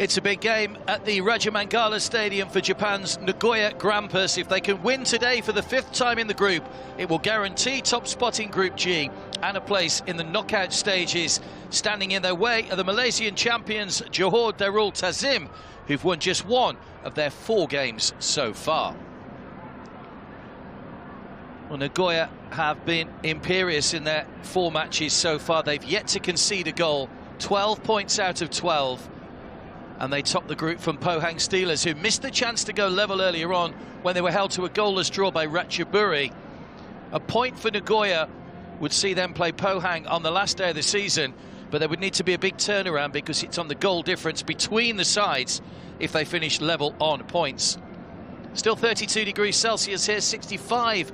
It's a big game at the Raja Mangala Stadium for Japan's Nagoya Grampus. If they can win today for the 5th time in the group, it will guarantee top spot in Group G and a place in the knockout stages. Standing in their way are the Malaysian champions Johor, Darul, Tazim, who've won just one of their 4 games so far. Well, Nagoya have been imperious in their 4 matches so far. They've yet to concede a goal, 12 points out of 12. And they top the group from Pohang Steelers, who missed the chance to go level earlier on when they were held to a goalless draw by Ratchaburi. A point for Nagoya would see them play Pohang on the last day of the season, but there would need to be a big turnaround because it's on the goal difference between the sides if they finish level on points. Still 32 degrees Celsius here, 65%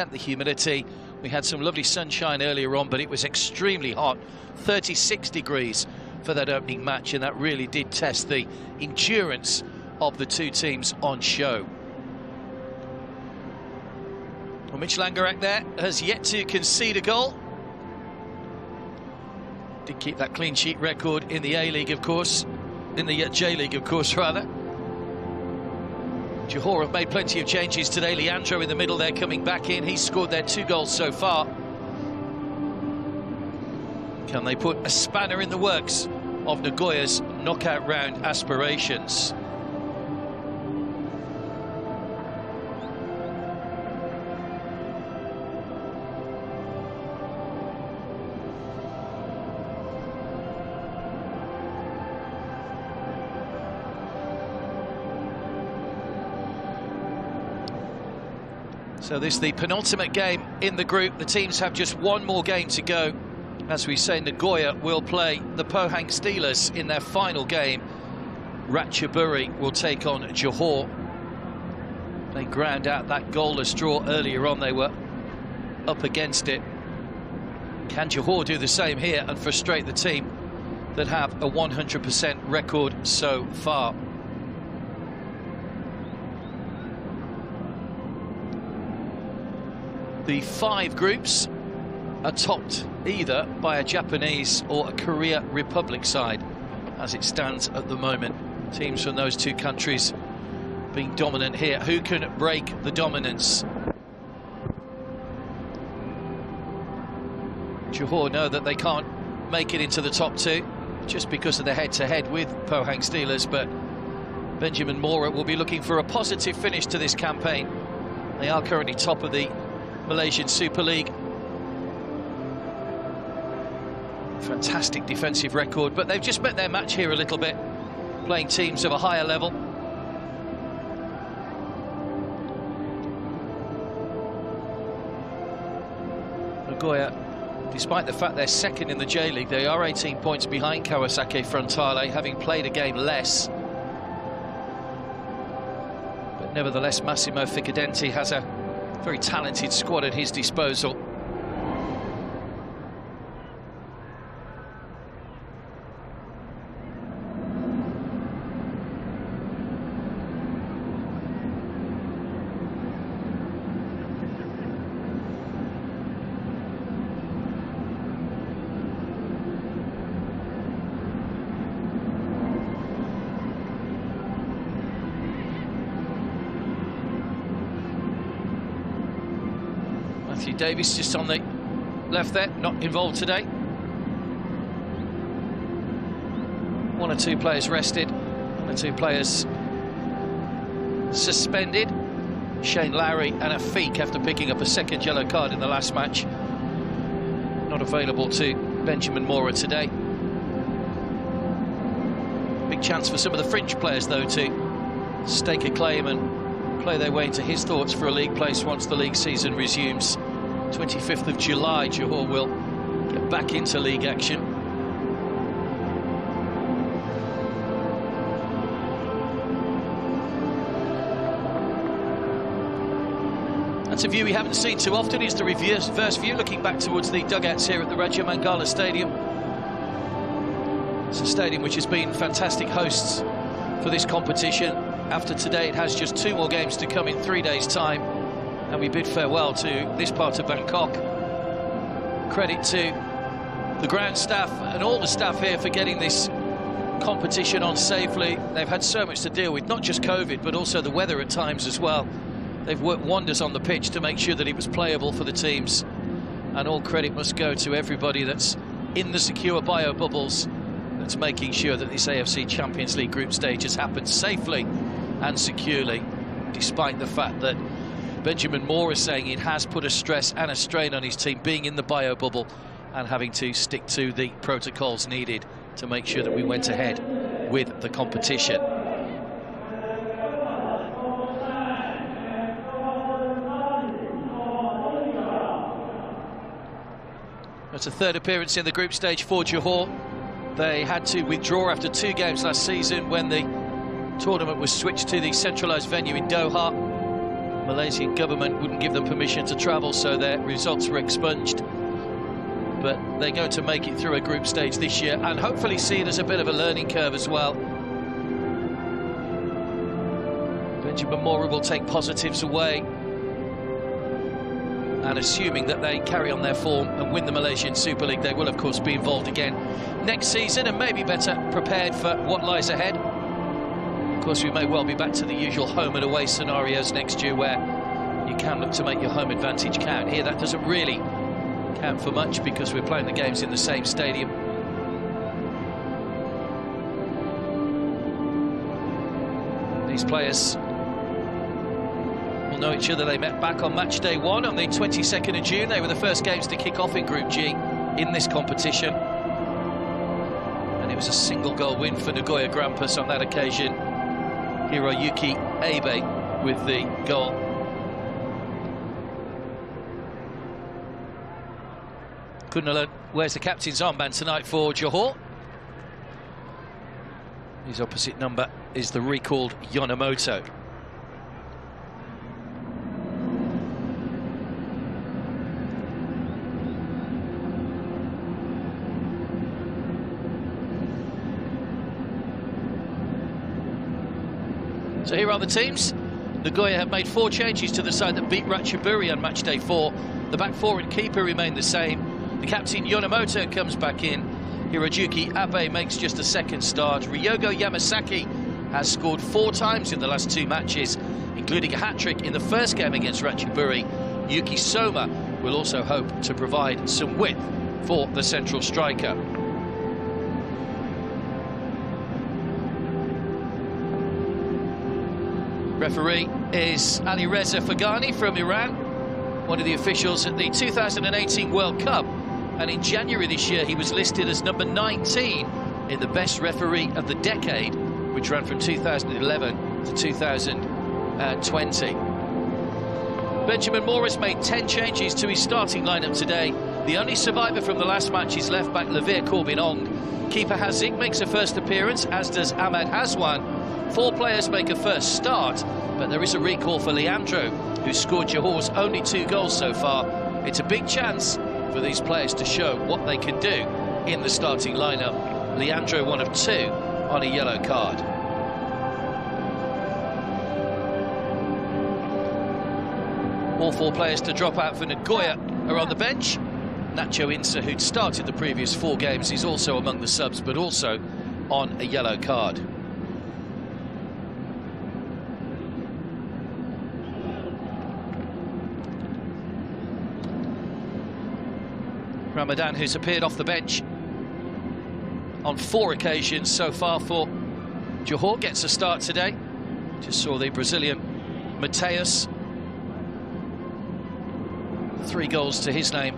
the humidity. We had some lovely sunshine earlier on, but it was extremely hot, 36 degrees for that opening match, and that really did test the endurance of the 2 teams on show. Well, Mitch Langerak there has yet to concede a goal. Did keep that clean sheet record in the A-League, of course, in the J-League, of course, rather. Johor have made plenty of changes today. Leandro in the middle there coming back in. He's scored their 2 goals so far. Can they put a spanner in the works of Nagoya's knockout round aspirations? So this is the penultimate game in the group. The teams have just 1 more game to go. As we say, Nagoya will play the Pohang Steelers in their final game. Ratchaburi will take on Johor. They ground out that goalless draw earlier on. They were up against it. Can Johor do the same here and frustrate the team that have a 100% record so far? The 5 groups are topped either by a Japanese or a Korea Republic side as it stands at the moment. Teams from those 2 countries being dominant here. Who can break the dominance? Johor know that they can't make it into the top 2 just because of the head-to-head with Pohang Steelers, but Benjamin Mora will be looking for a positive finish to this campaign. They are currently top of the Malaysian Super League. Fantastic defensive record, but they've just met their match here a little bit, playing teams of a higher level. Nagoya, despite the fact they're second in the J-League, they are 18 points behind Kawasaki Frontale, having played a game less. But nevertheless, Massimo Ficadenti has a very talented squad at his disposal. Matthew Davis just on the left there, not involved today. 1 or 2 players rested, 1 or 2 players suspended. Shane Lowry and Afiq, after picking up a 2nd yellow card in the last match, not available to Benjamin Mora today. Big chance for some of the fringe players, though, to stake a claim and play their way into his thoughts for a league place once the league season resumes. 25th of July, Johor will get back into league action. That's a view we haven't seen too often, is the reverse view looking back towards the dugouts here at the Raja Mangala Stadium. It's a stadium which has been fantastic hosts for this competition. After today, it has just 2 more games to come in 3 days' time, and we bid farewell to this part of Bangkok. Credit to the ground staff and all the staff here for getting this competition on safely. They've had so much to deal with, not just COVID, but also the weather at times as well. They've worked wonders on the pitch to make sure that it was playable for the teams. And all credit must go to everybody that's in the secure bio bubbles that's making sure that this AFC Champions League group stage has happened safely and securely, despite the fact that Benjamin Moore is saying it has put a stress and a strain on his team being in the bio bubble and having to stick to the protocols needed to make sure that we went ahead with the competition. That's a third appearance in the group stage for Johor. They had to withdraw after 2 games last season when the tournament was switched to the centralised venue in Doha. Malaysian government wouldn't give them permission to travel, so their results were expunged. But they're going to make it through a group stage this year and hopefully see it as a bit of a learning curve as well. Benjamin Moore will take positives away, and assuming that they carry on their form and win the Malaysian Super League, they will of course be involved again next season and maybe better prepared for what lies ahead. Of course, we may well be back to the usual home and away scenarios next year where you can look to make your home advantage count. Here that doesn't really count for much because we're playing the games in the same stadium. These players will know each other. They met back on match day 1 on the 22nd of June. They were the first games to kick off in Group G in this competition. And it was a single goal win for Nagoya Grampus on that occasion. Hiroyuki Abe with the goal. Kunnalan wears the captain's armband tonight for Johor. His opposite number is the recalled Yonemoto. So here are the teams. Nagoya have made 4 changes to the side that beat Ratchaburi on match day 4. The back 4 and keeper remain the same. The captain Yonemoto comes back in. Hirojuki Abe makes just a second start. Ryogo Yamasaki has scored 4 times in the last 2 matches, including a hat-trick in the first game against Ratchaburi. Yuki Soma will also hope to provide some width for the central striker. Referee is Ali Reza Fagani from Iran, one of the officials at the 2018 World Cup. And in January this year, he was listed as number 19 in the best referee of the decade, which ran from 2011 to 2020. Benjamin Moore has made 10 changes to his starting lineup today. The only survivor from the last match is left-back Levere Corbin-Ong. Keeper Hazik makes a first appearance, as does Ahmad Hazwan. 4 players make a first start, but there is a recall for Leandro, who scored Johor's only 2 goals so far. It's a big chance for these players to show what they can do in the starting lineup. Leandro, 1 of 2 on a yellow card. All 4 players to drop out for Nagoya are on the bench. Nacho Insa, who'd started the previous 4 games, is also among the subs, but also on a yellow card. Ramadan, who's appeared off the bench on 4 occasions so far for Johor, gets a start today. Just saw the Brazilian Mateus. 3 goals to his name,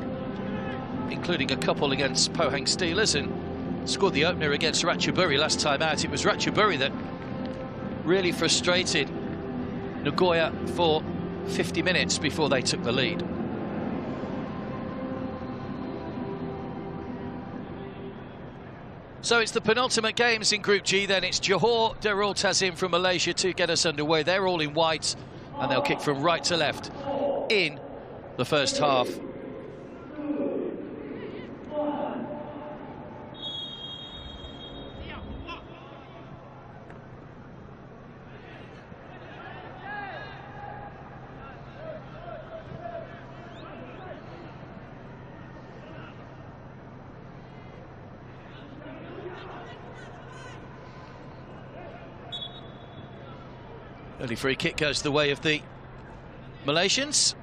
including a couple against Pohang Steelers, and scored the opener against Ratchaburi last time out. It was Ratchaburi that really frustrated Nagoya for 50 minutes before they took the lead. So it's the penultimate games in Group G then. It's Johor, Darul, Tazim from Malaysia to get us underway. They're all in white, and they'll kick from right to left in the first half. Early free kick goes the way of the Malaysians.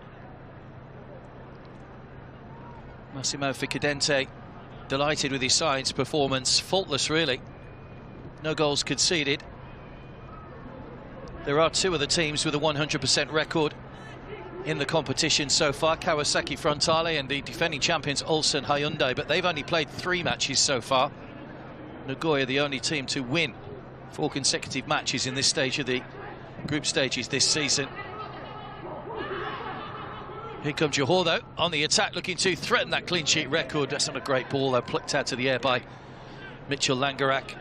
Massimo Ficadente delighted with his side's performance, faultless really. No goals conceded. There are two of the teams with a 100% record in the competition so far, Kawasaki Frontale and the defending champions Ulsan Hyundai, but they've only played 3 matches so far. Nagoya the only team to win 4 consecutive matches in this stage of the group stages this season. Here comes Johor though, on the attack, looking to threaten that clean sheet record. That's not a great ball though, plucked out to the air by Mitchell Langerak.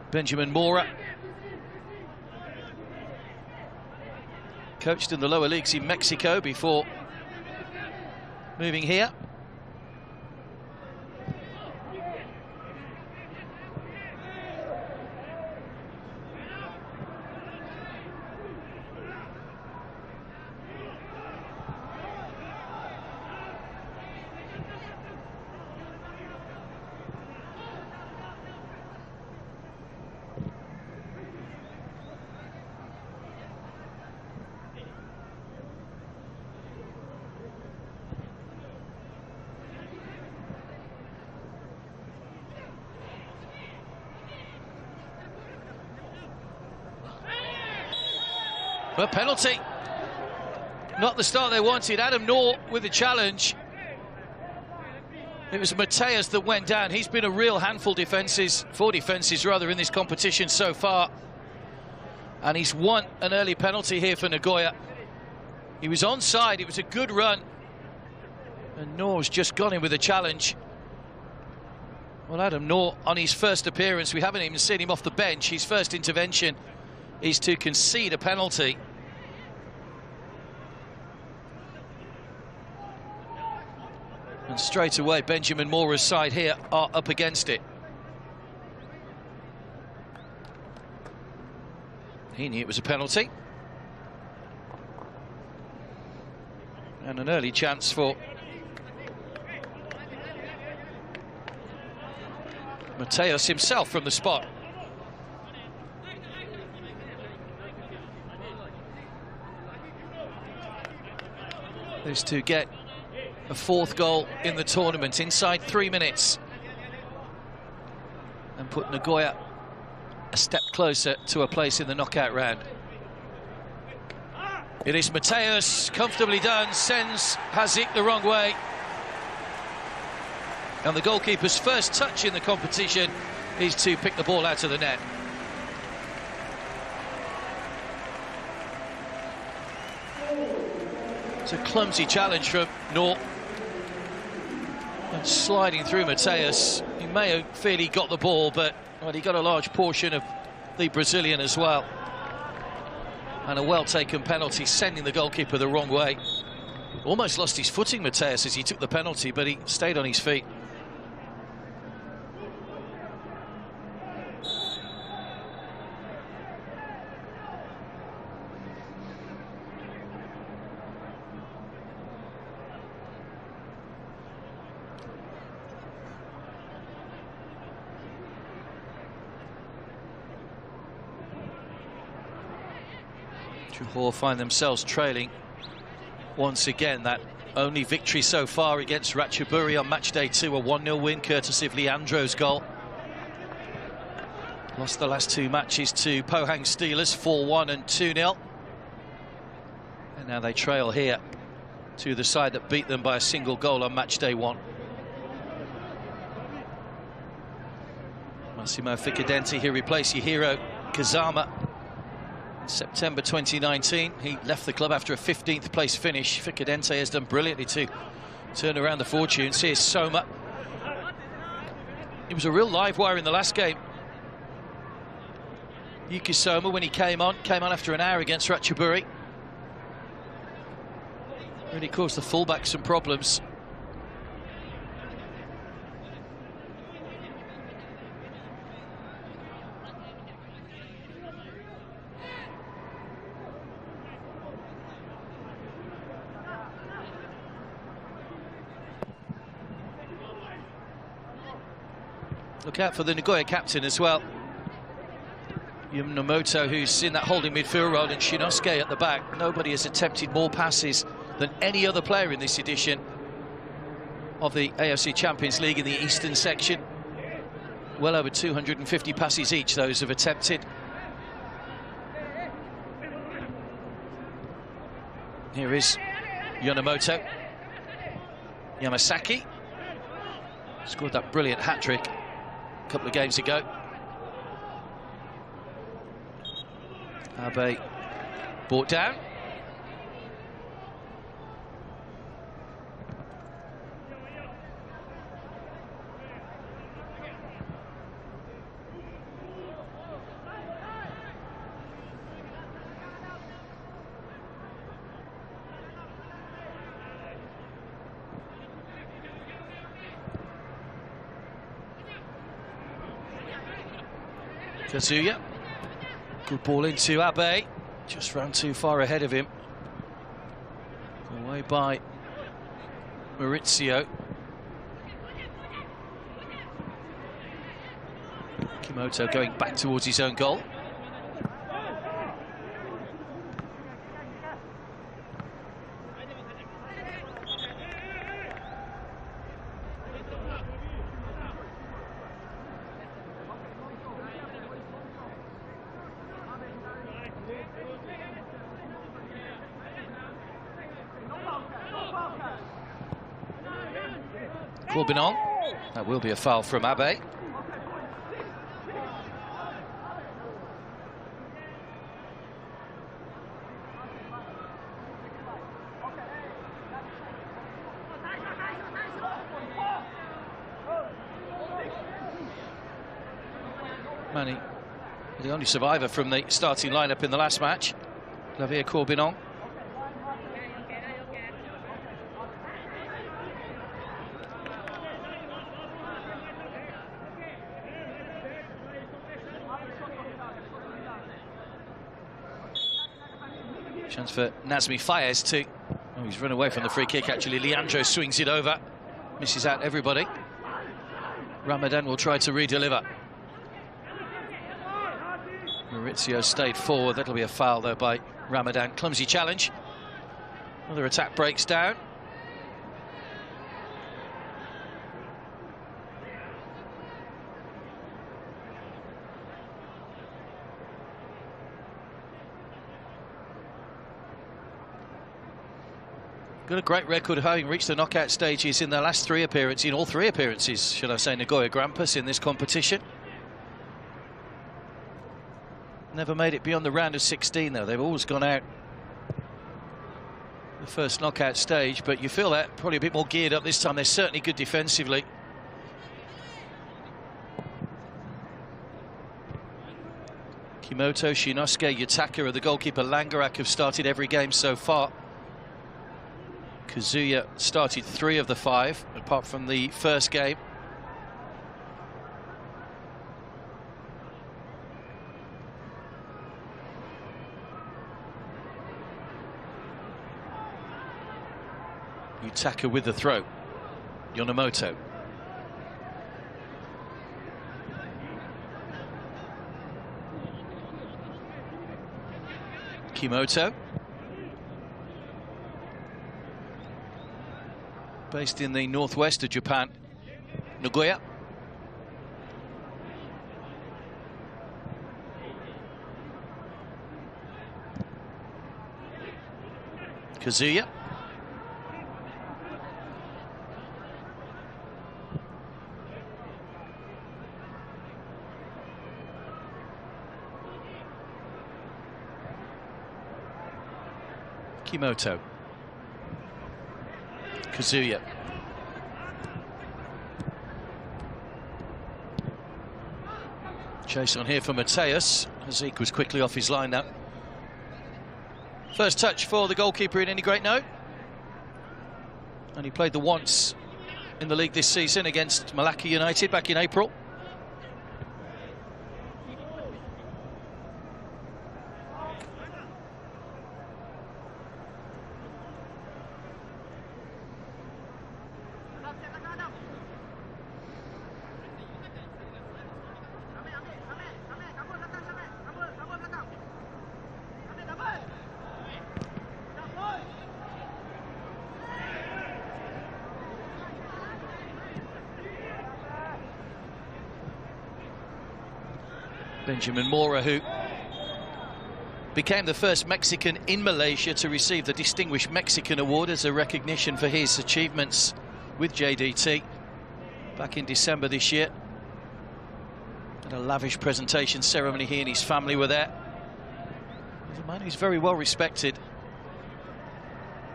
Benjamin Mora, coached in the lower leagues in Mexico before moving here. A penalty. Not the start they wanted. Adam Noor with the challenge. It was Mateus that went down. He's been a real handful for defences rather in this competition so far. And he's won an early penalty here for Nagoya. He was onside. It was a good run. And Noor's just gone in with a challenge. Well, Adam Noor, on his first appearance, we haven't even seen him off the bench. His first intervention is to concede a penalty. And straight away, Benjamin Mora's side here are up against it. He knew it was a penalty. And an early chance for Mateus himself from the spot. Is to get a 4th goal in the tournament inside 3 minutes and put Nagoya a step closer to a place in the knockout round. It is Mateus, comfortably done, sends Haziq the wrong way. And the goalkeeper's first touch in the competition is to pick the ball out of the net. It's a clumsy challenge from Noor. And sliding through Mateus. He may have fairly got the ball, but well, he got a large portion of the Brazilian as well. And a well-taken penalty, sending the goalkeeper the wrong way. Almost lost his footing, Mateus, as he took the penalty, but he stayed on his feet. Johor find themselves trailing once again. That only victory so far against Ratchaburi on match day 2, a 1-0 win courtesy of Leandro's goal. Lost the last 2 matches to Pohang Steelers, 4-1 and 2-0. And now they trail here to the side that beat them by a single goal on match day 1. Massimo Ficadente, he replaced Yahiro Kazama. September 2019, he left the club after a 15th place finish. Ficadente has done brilliantly to turn around the fortunes. Here's Soma. It was a real live wire in the last game. Yuki Soma, when he came on after an hour against Ratchaburi. Really caused the fullback some problems. Look out for the Nagoya captain as well. Yamamoto, who's in that holding midfield role, and Shinosuke at the back. Nobody has attempted more passes than any other player in this edition of the AFC Champions League in the Eastern section. Well over 250 passes each, those have attempted. Here is Yamamoto. Yamasaki scored that brilliant hat-trick a couple of games ago. Abe brought down. Kazuya. Good ball into Abe. Just ran too far ahead of him. Away by Maurizio. Kimoto going back towards his own goal. Corbin. That will be a foul from Abe. Manny, the only survivor from the starting lineup in the last match. Javier Corbin. Chance for Nazmi Fayez to... Oh, he's run away from the free kick, actually. Leandro swings it over. Misses out everybody. Ramadan will try to re-deliver. Maurizio stayed forward. That'll be a foul, though, by Ramadan. Clumsy challenge. Another attack breaks down. Got a great record of having reached the knockout stages in their last three appearances, in all three appearances, should I say, Nagoya Grampus in this competition. Never made it beyond the round of 16, though. They've always gone out the first knockout stage, but you feel that probably a bit more geared up this time. They're certainly good defensively. Kimoto, Shinosuke, Yutaka and the goalkeeper Langerak have started every game so far. Kazuya started 3 of the 5, apart from the first game. Yutaka with the throw. Yonemoto. Kimoto. Based in the northwest of Japan, Nagoya. Kazuya. Kimoto. Kazuya. Chase on here for Mateus. Hazik was quickly off his line now. First touch for the goalkeeper in any great note. And he played the once in the league this season against Malacca United back in April. Benjamin Mora, who became the first Mexican in Malaysia to receive the Distinguished Mexican Award as a recognition for his achievements with JDT back in December this year. And a lavish presentation ceremony. He and his family were there. He's a man who's very well respected,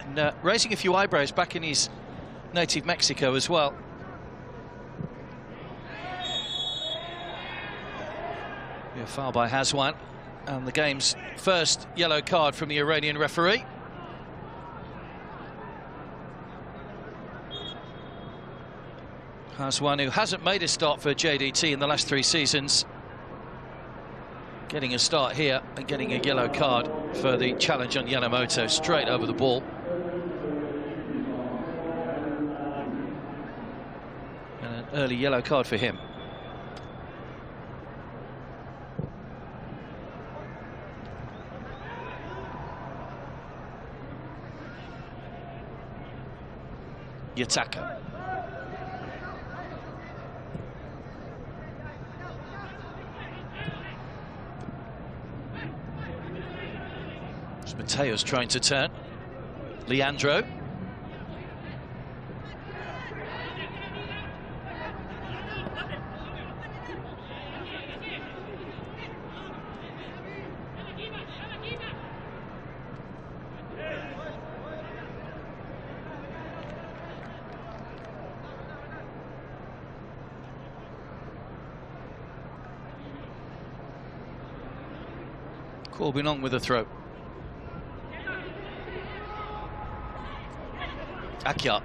and raising a few eyebrows back in his native Mexico as well. A foul by Hazwan, and the game's first yellow card from the Iranian referee. Hazwan, who hasn't made a start for JDT in the last 3 seasons, getting a start here and getting a yellow card for the challenge on Yamamoto, straight over the ball. And an early yellow card for him. Yataka. Mateo's trying to turn. Leandro. Corbin with a throw. Akyar.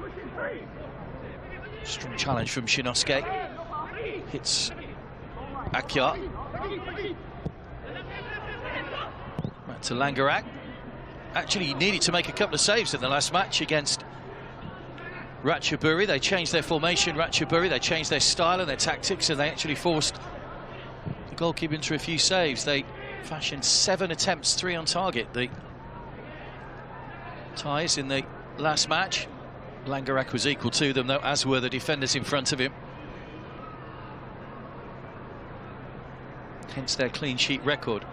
Strong challenge from Shinosuke. Hits Akyar. Right to Langerak. Actually, he needed to make a couple of saves in the last match against Ratchaburi. They changed their formation, Ratchaburi. They changed their style and their tactics, and they actually forced the goalkeeper into a few saves. They fashioned 7 attempts, 3 on target. The ties in the last match. Langerak was equal to them, though, as were the defenders in front of him. Hence their clean sheet record.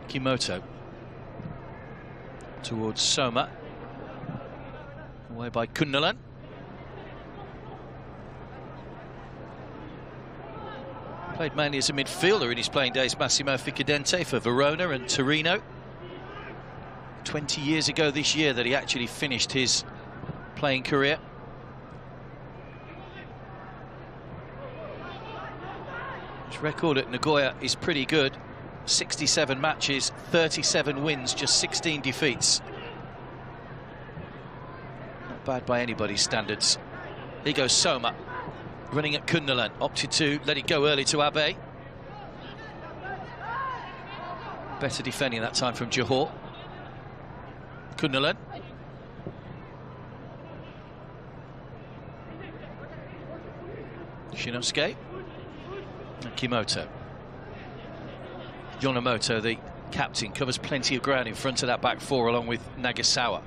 Kimoto towards Soma. Away by Kunnalan. Played mainly as a midfielder in his playing days, Massimo Ficadente, for Verona and Torino. 20 years ago this year that he actually finished his playing career. His record at Nagoya is pretty good. 67 matches, 37 wins, just 16 defeats. Not bad by anybody's standards. Here goes Soma, running at Kunnalan, opted to let it go early to Abe. Better defending that time from Johor. Kunnalan. Shinosuke. And Kimoto. Yonemoto, the captain, covers plenty of ground in front of that back four along with Nagasawa.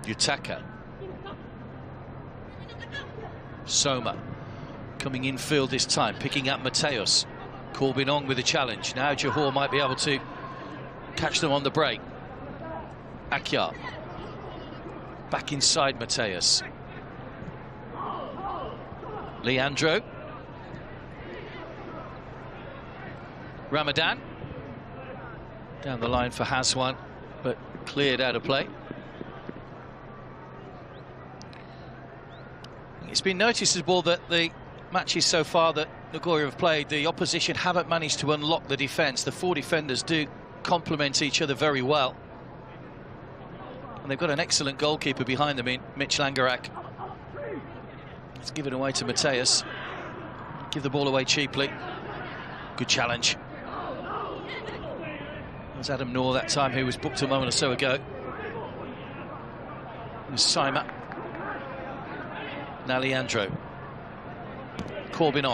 Yutaka. Soma coming infield this time, picking up Mateos. Corbin with the challenge. Now Johor might be able to catch them on the break. Akyar. Back inside Mateos. Leandro. Ramadan. Down the line for Hazwan, but cleared out of play. It's been noticeable that the matches so far that Nagoya have played, the opposition haven't managed to unlock the defence. The 4 defenders do complement each other very well. And they've got an excellent goalkeeper behind them in Mitch Langerak. Let's give it away to Mateus. Give the ball away cheaply. Good challenge. It was Adam Noor that time, who was booked a moment or so ago. It was Saima. Now Leandro. Corbin.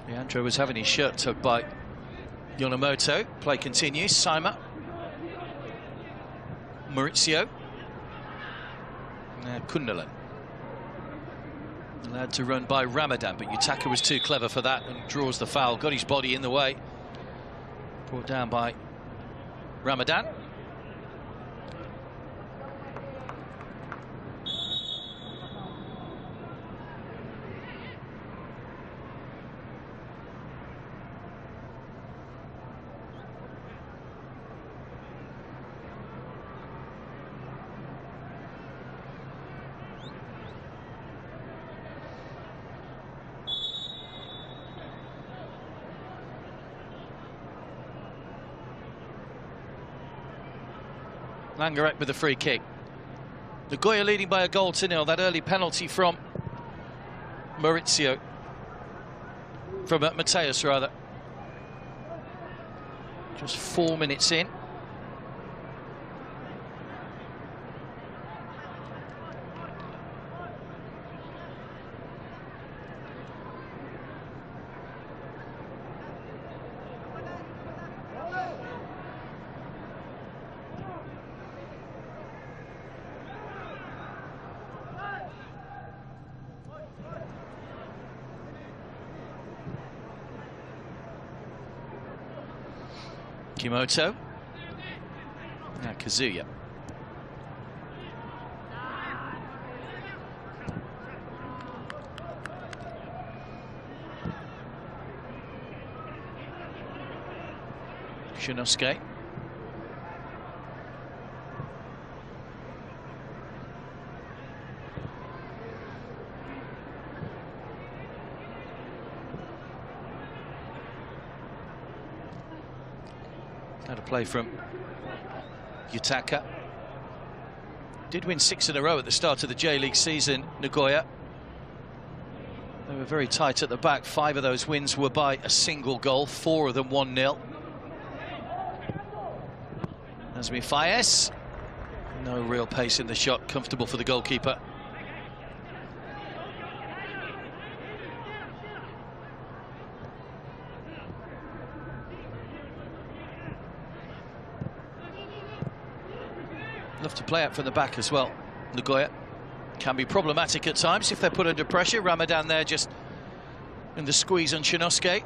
Leandro was having his shirt tugged by Yonemoto. Play continues. Saima. Maurizio. Now Kundalan. Allowed to run by Ramadan, but Yutaka was too clever for that and draws the foul. Got his body in the way. Brought down by Ramadan. Langaret with the free kick. Nagoya leading by a goal to nil. That early penalty from Maurizio. From Mateus, rather. Just 4 minutes in. Kimoto. Now Kazuya. Shinosuke. Had a play from Yutaka. Did win 6 in a row at the start of the J-League season, Nagoya. They were very tight at the back. 5 of those wins were by a single goal, 4 of them 1-0. Nazmi Fayez. No real pace in the shot, comfortable for the goalkeeper. Love to play out from the back as well. Nagoya can be problematic at times if they're put under pressure. Ramadan there just in the squeeze on Shinosuke.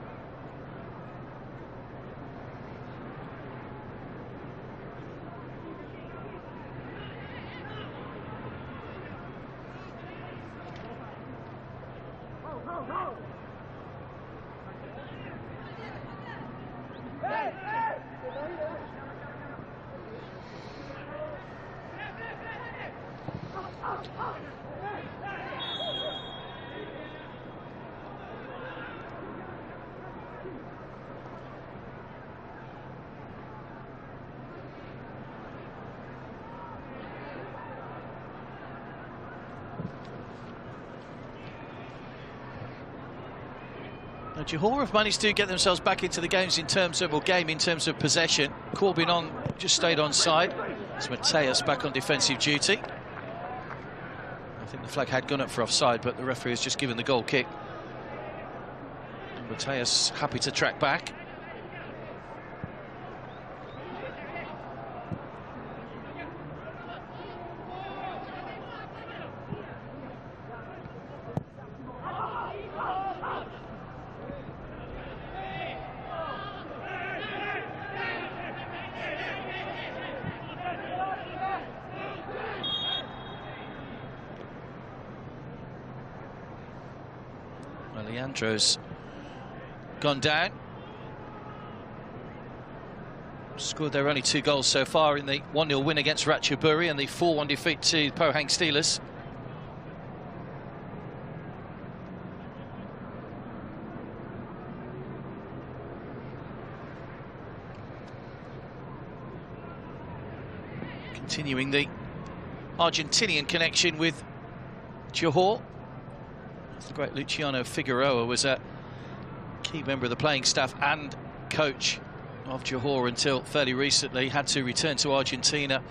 Now, Johor have managed to get themselves back into the games in terms of, or game in terms of possession. Corbin on just stayed on side. It's Mateus back on defensive duty. I think the flag had gone up for offside, but the referee has just given the goal kick. And Mateus happy to track back. Leandro's gone down. Scored their only 2 goals so far in the 1-0 win against Ratchaburi and the 4-1 defeat to Pohang Steelers. Continuing the Argentinian connection with Johor. The great Luciano Figueroa was a key member of the playing staff and coach of Johor until fairly recently. Had to return to Argentina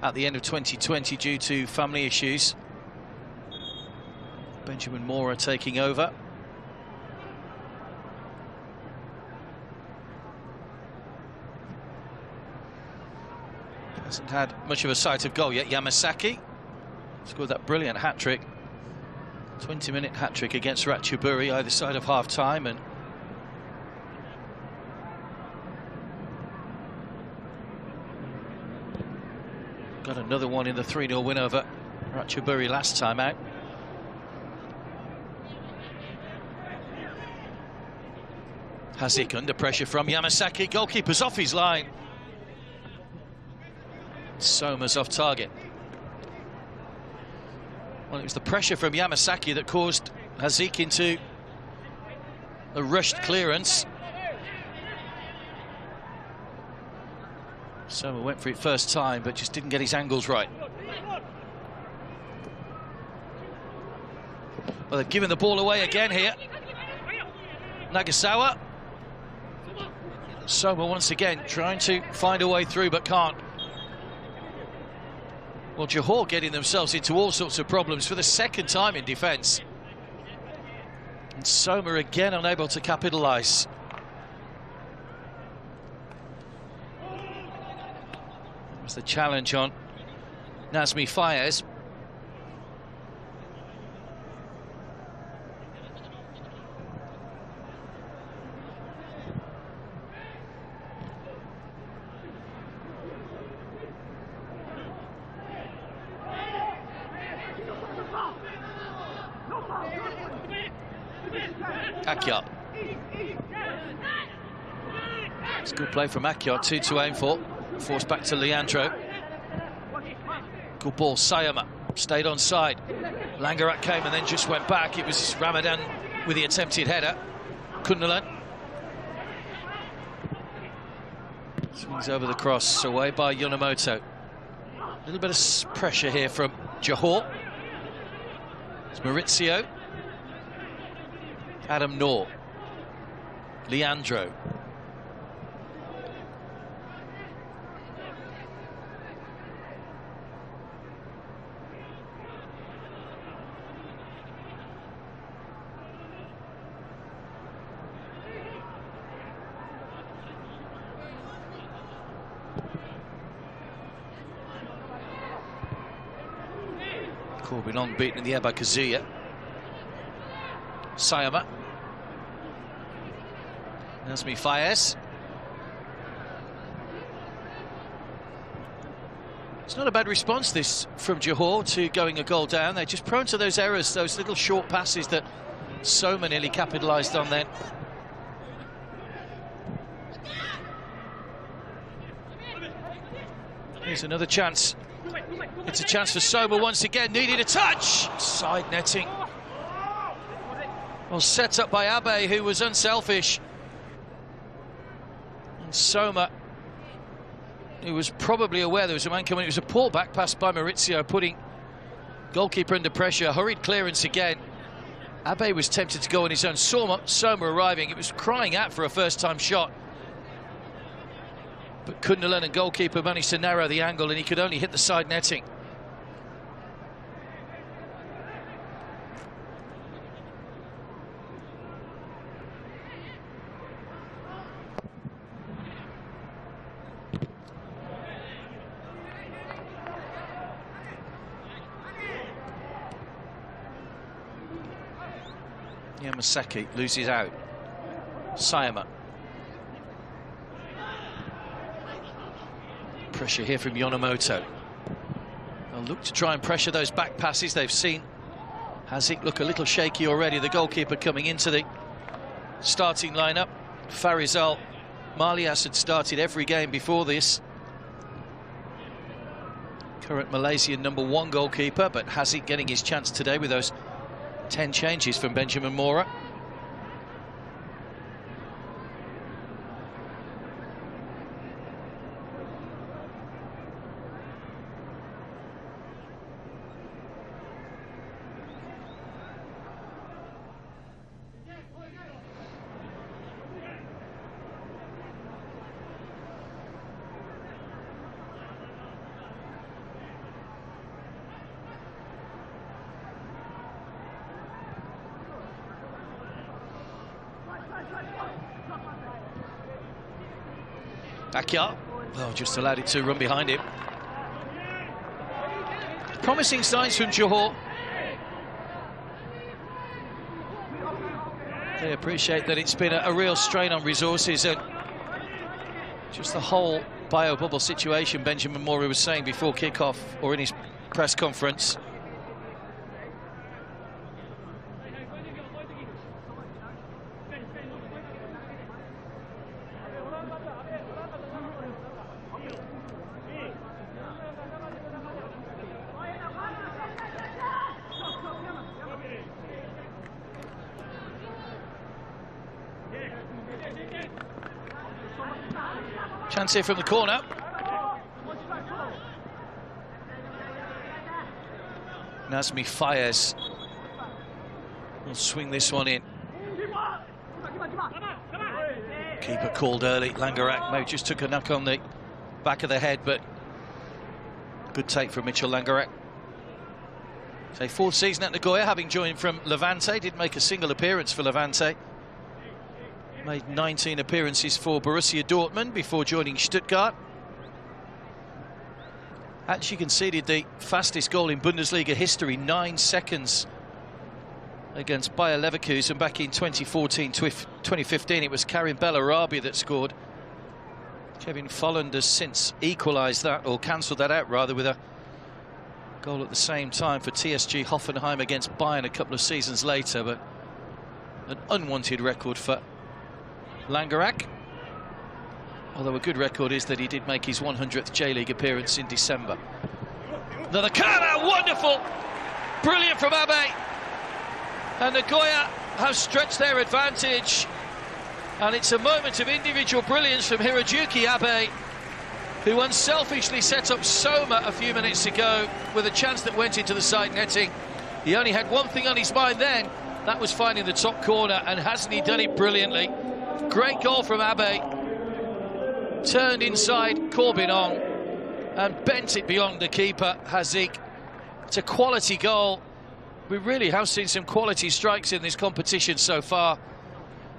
at the end of 2020 due to family issues. Benjamin Mora taking over. Hasn't had much of a sight of goal yet. Yamasaki scored that brilliant hat-trick. 20-minute hat-trick against Ratchaburi either side of half-time, and got another one in the 3-0 win over Ratchaburi last time out. Hazik under pressure from Yamasaki. Goalkeeper's off his line. Soma's off target. Well, it was the pressure from Yamasaki that caused Hazik into a rushed clearance. Soma went for it first time, but just didn't get his angles right. Well, they've given the ball away again here. Nagasawa. Soma once again trying to find a way through, but can't. Well, Johor getting themselves into all sorts of problems for the second time in defence. And Soma again unable to capitalise. That was the challenge on Nazmi Fayez. Akyat. It's good play from Akyat, 2 to aim for. Forced back to Leandro. Good ball, Sayama stayed on side. Langarat came and then just went back. It was Ramadan with the attempted header. Kundalan. Swings over the cross, away by Yonemoto. A little bit of pressure here from Johor. It's Maurizio. Adam Noor. Leandro. Corbilong beaten in the air by Kazuya. Sayama. Nazmi Fayez. It's not a bad response, this, from Johor to going a goal down. They're just prone to those errors, those little short passes that Soma nearly capitalised on then. Here's another chance. It's a chance for Soma once again. Needed a touch. Side netting. Well, set up by Abe, who was unselfish. And Soma, who was probably aware there was a man coming. It was a poor back pass by Maurizio, putting goalkeeper under pressure. Hurried clearance again. Abe was tempted to go on his own. Soma arriving. It was crying out for a first-time shot. But Kundalan and goalkeeper managed to narrow the angle, and he could only hit the side netting. Yamasaki loses out. Sayama. Pressure here from Yonemoto. They'll look to try and pressure those back passes. They've seen Hazik look a little shaky already. The goalkeeper coming into the starting lineup. Farizal Malias had started every game before this. Current Malaysian #1 goalkeeper, but Hazik getting his chance today with those 10 changes from Benjamin Mora. Akyat, oh, just allowed it to run behind him. Promising signs from Johor. They appreciate that it's been a real strain on resources, and just the whole bio-bubble situation Benjamin Mori was saying before kick-off or in his press conference. Chance here from the corner. Nazmi fires. Will swing this one in. Keeper called early. Langerak Mo just took a knock on the back of the head, but good take from Mitchell Langerak. So fourth season at Nagoya, having joined from Levante. Didn't make a single appearance for Levante. Made 19 appearances for Borussia Dortmund before joining Stuttgart. Actually conceded the fastest goal in Bundesliga history, 9 seconds against Bayer Leverkusen back in 2014-2015. It was Karim Bellarabi that scored. Kevin Folland has since equalised that, or cancelled that out rather, with a goal at the same time for TSG Hoffenheim against Bayern a couple of seasons later, but an unwanted record for Langerak. Although a good record is that he did make his 100th J-League appearance in December. Another corner, wonderful! Brilliant from Abe. And Nagoya have stretched their advantage. And it's a moment of individual brilliance from Hirojuki Abe, who unselfishly set up Soma a few minutes ago with a chance that went into the side netting. He only had one thing on his mind then, that was finding the top corner, and hasn't he done it brilliantly? Great goal from Abe. Turned inside, Corbin on, and bent it beyond the keeper, Hazik. It's a quality goal. We really have seen some quality strikes in this competition so far.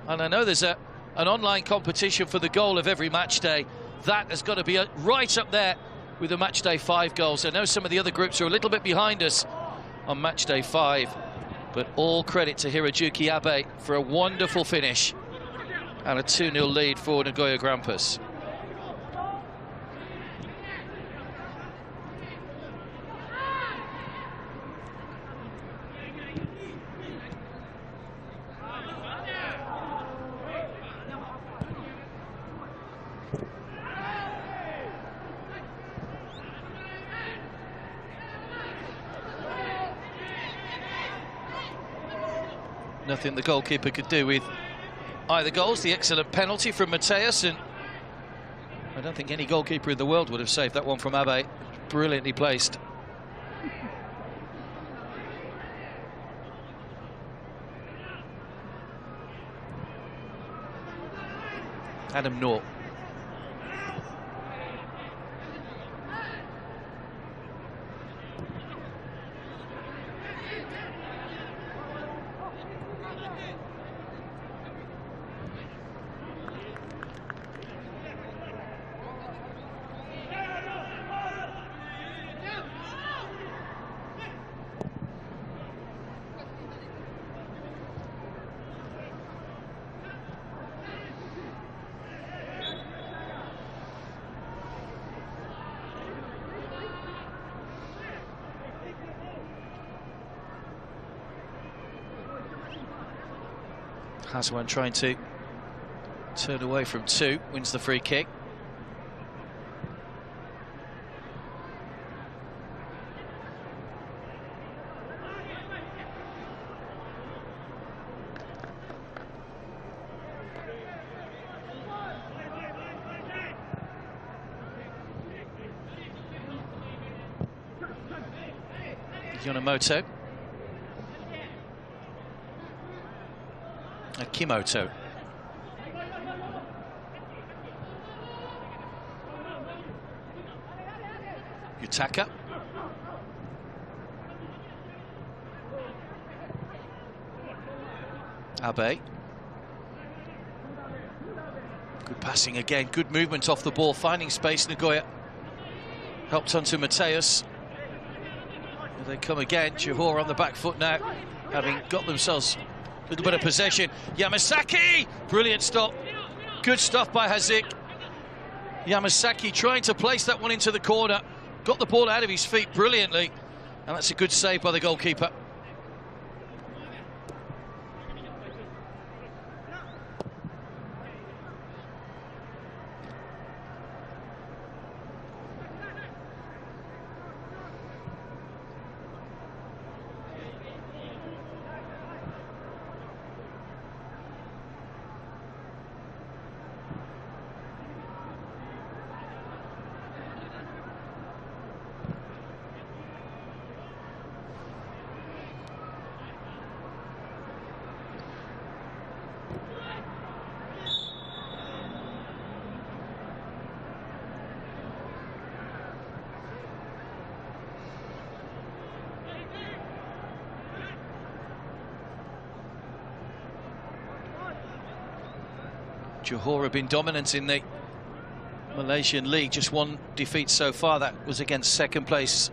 And I know there's an online competition for the goal of every match day. That has got to be right up there with the match day 5 goals. I know some of the other groups are a little bit behind us on match day 5, but all credit to Hirojuki Abe for a wonderful finish and a 2-0 lead for Nagoya Grampus. Nothing the goalkeeper could do with either goals. The excellent penalty from Mateus, and I don't think any goalkeeper in the world would have saved that one from Abe. Brilliantly placed. Adam North. Haswan trying to turn away from 2, wins the free kick. Yonemoto. Kimoto. Yutaka. Abe. Good passing again, good movement off the ball, finding space. Nagoya helped onto Mateus. They come again. Johor on the back foot now, having got themselves a little bit of possession. Yamasaki! Brilliant stop. Good stuff by Hazik. Yamasaki trying to place that one into the corner. Got the ball out of his feet brilliantly. And that's a good save by the goalkeeper. Johor have been dominant in the Malaysian League, just one defeat so far. That was against second place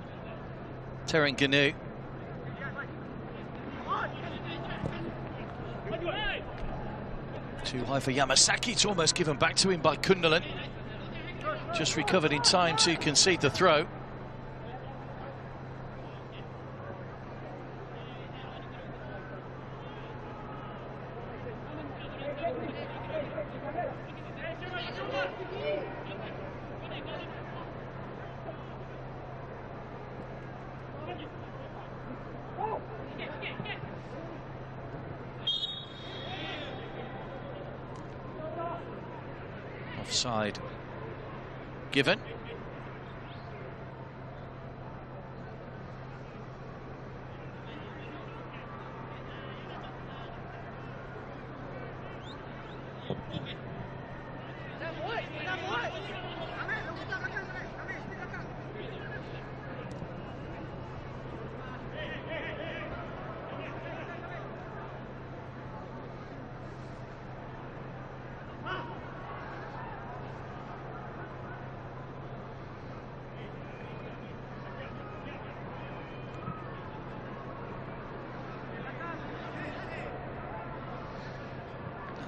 Terengganu. Too high for Yamasaki. It's almost given back to him by Kundalan. Just recovered in time to concede the throw. Offside given.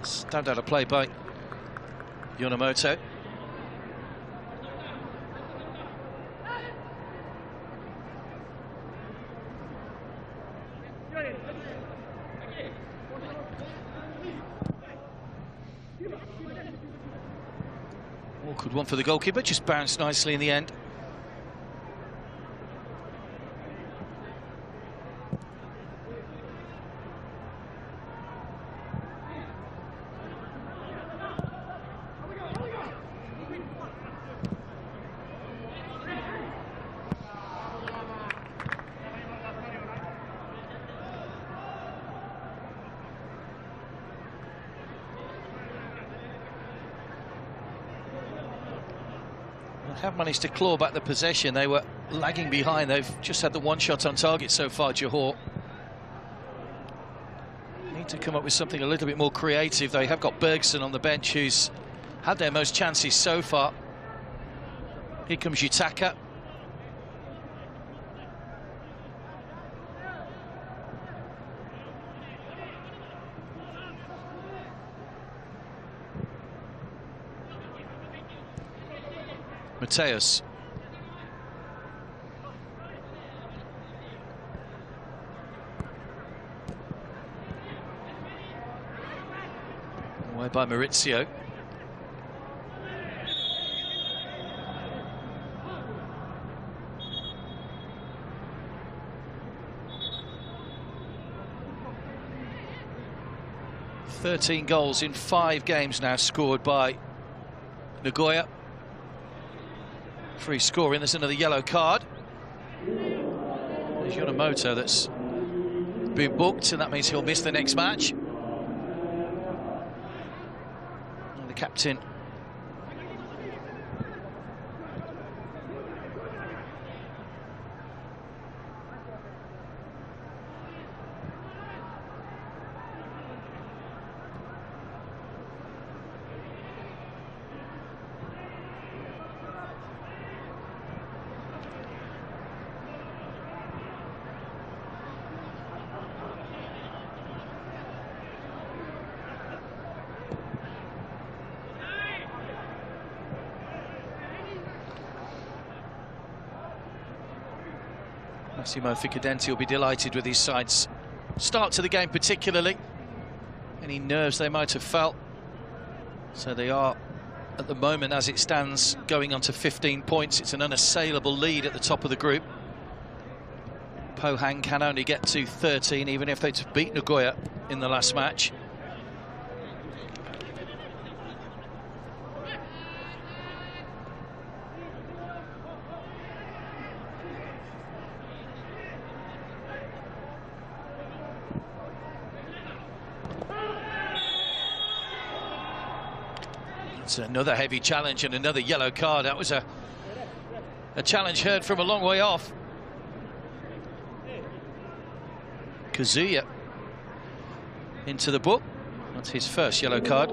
Stand out of play by Yonemoto. Awkward one for the goalkeeper, just bounced nicely in the end. Have managed to claw back the possession. They were lagging behind. They've just had the one shot on target so far, Johor. Need to come up with something a little bit more creative. They have got Bergson on the bench, who's had their most chances so far. Here comes Yutaka. Mateus. Away by Maurizio. "13 goals in 5 games now scored by Nagoya. Free scoring, there's another yellow card. There's Yonemoto that's been booked, and that means he'll miss the next match. And the captain Massimo Ficadenti will be delighted with his side's start to the game, particularly. Any nerves they might have felt. So they are, at the moment, as it stands, going on to 15 points. It's an unassailable lead at the top of the group. Pohang can only get to 13, even if they beat Nagoya in the last match. It's another heavy challenge and another yellow card. That was a challenge heard from a long way off. Kazuya into the book. That's his first yellow card.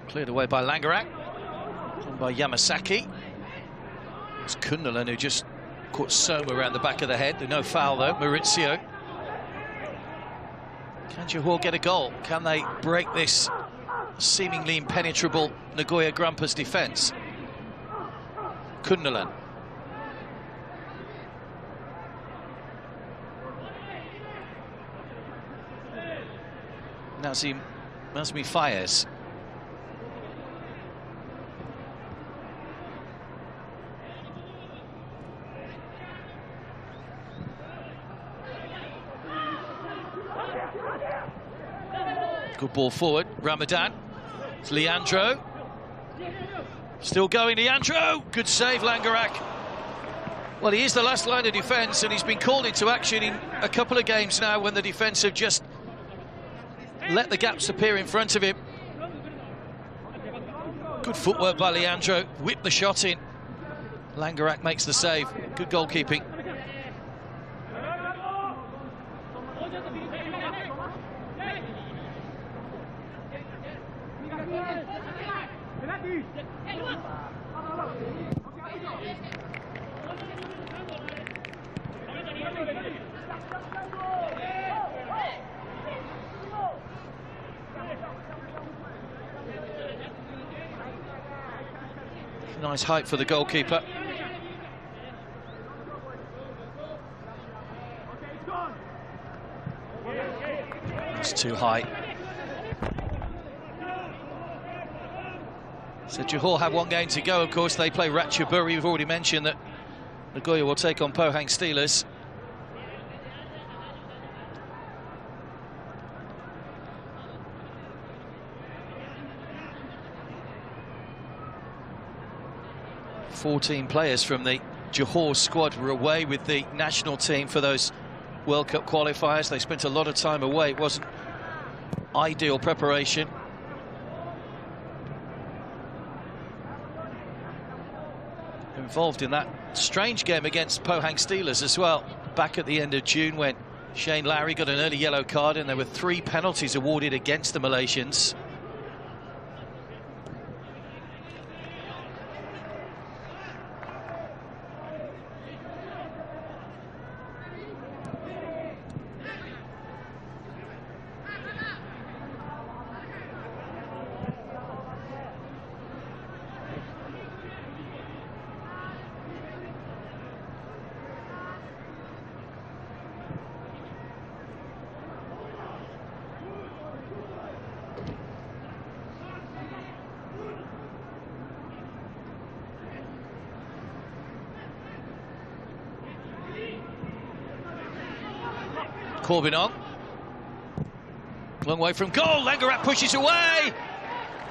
Cleared away by Langerak, and by Yamasaki. It's Kundalan who just caught Soma around the back of the head. No foul though, Maurizio. Can Johor get a goal? Can they break this seemingly impenetrable Nagoya Grampus defence? Kundalan. Nazmi Fayez. Good ball forward, Ramadan. It's Leandro. Still going, Leandro. Good save, Langerak. Well, he is the last line of defence, and he's been called into action in a couple of games now when the defence have just let the gaps appear in front of him. Good footwork by Leandro. Whipped the shot in. Langerak makes the save. Good goalkeeping. Nice height for the goalkeeper. It's too high. So Johor have one game to go, of course. They play Ratchaburi. We've already mentioned that Nagoya will take on Pohang Steelers. Fourteen players from the Johor squad were away with the national team for those World Cup qualifiers. They spent a lot of time away. It wasn't ideal preparation. Involved in that strange game against Pohang Steelers as well, back at the end of June, when Shane Lowry got an early yellow card and there were 3 penalties awarded against the Malaysians. Corbin on. Long way from goal. Langerak pushes away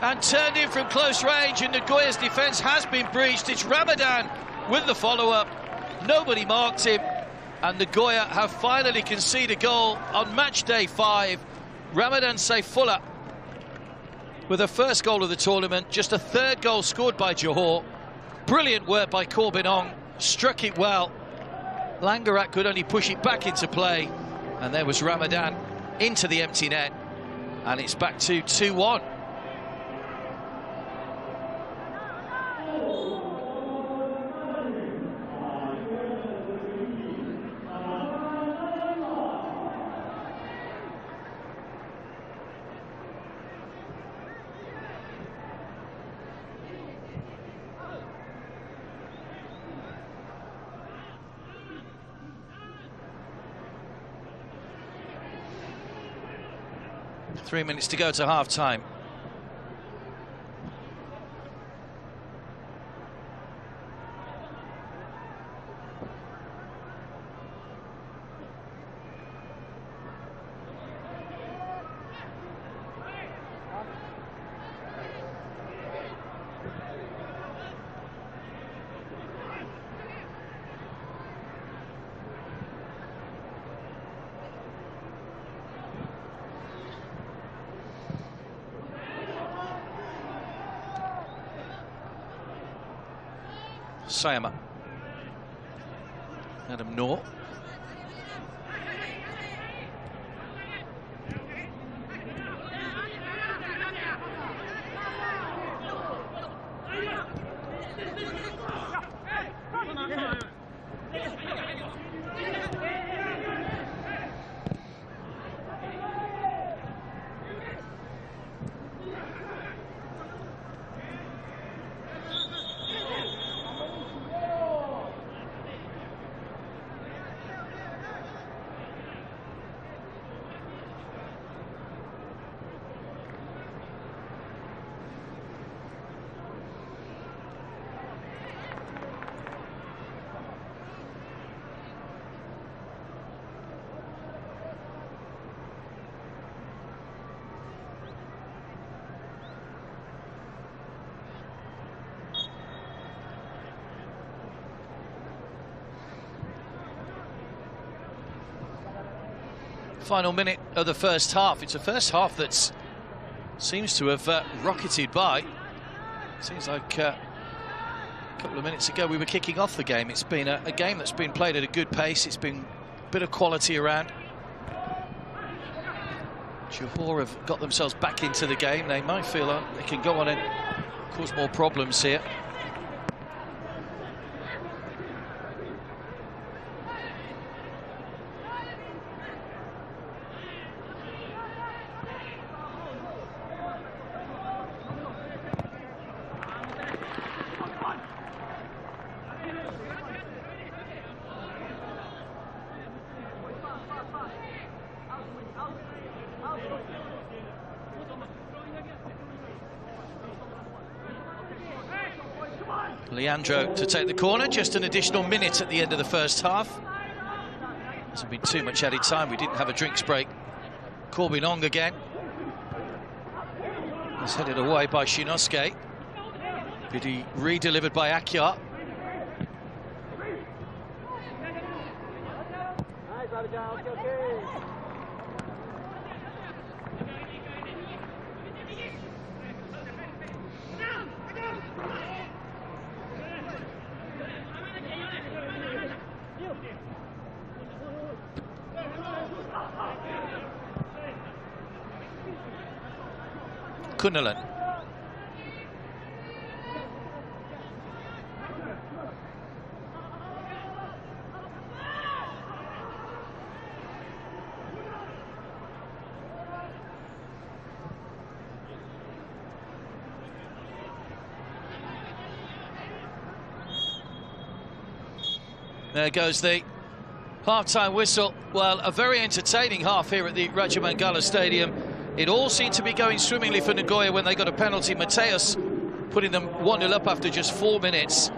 and turned in from close range, and Nagoya's defence has been breached. It's Ramadan with the follow-up. Nobody marked him, and Nagoya have finally conceded a goal on match day 5. Ramadan Saifullah with the first goal of the tournament, just a third goal scored by Johor. Brilliant work by Corbin Ong, struck it well. Langerak could only push it back into play, and there was Ramadan into the empty net, and it's back to 2-1. Three minutes to go to half-time. Sayama. Adam Noor. Final minute of the first half. It's a first half that seems to have rocketed by. Seems like a couple of minutes ago we were kicking off the game. It's been a game that's been played at a good pace. It's been a bit of quality around. Johor have got themselves back into the game. They might feel like they can go on and cause more problems here. Leandro to take the corner, just an additional minute at the end of the first half. Hasn't been too much added time, we didn't have a drinks break. Corbin Ong again. He's headed away by Shinosuke. Biddy re-delivered by Akyar. Kunalan. There goes the half-time whistle. Well, a very entertaining half here at the Raja Mangala Stadium. It all seemed to be going swimmingly for Nagoya when they got a penalty. Mateus putting them 1-0 up after just 4 minutes.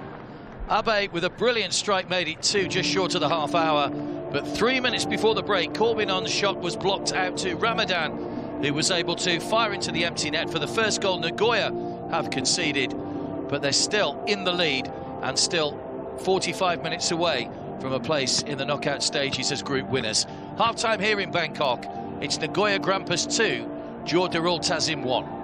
Abe with a brilliant strike made it 2 just short of the half hour. But 3 minutes before the break, Corbin Ong's shot was blocked out to Ramadan. who was able to fire into the empty net for the first goal. Nagoya have conceded, but they're still in the lead and still 45 minutes away from a place in the knockout stages as group winners. Half-time here in Bangkok. It's Nagoya Grampus 2, Johor Darul Tazim 1.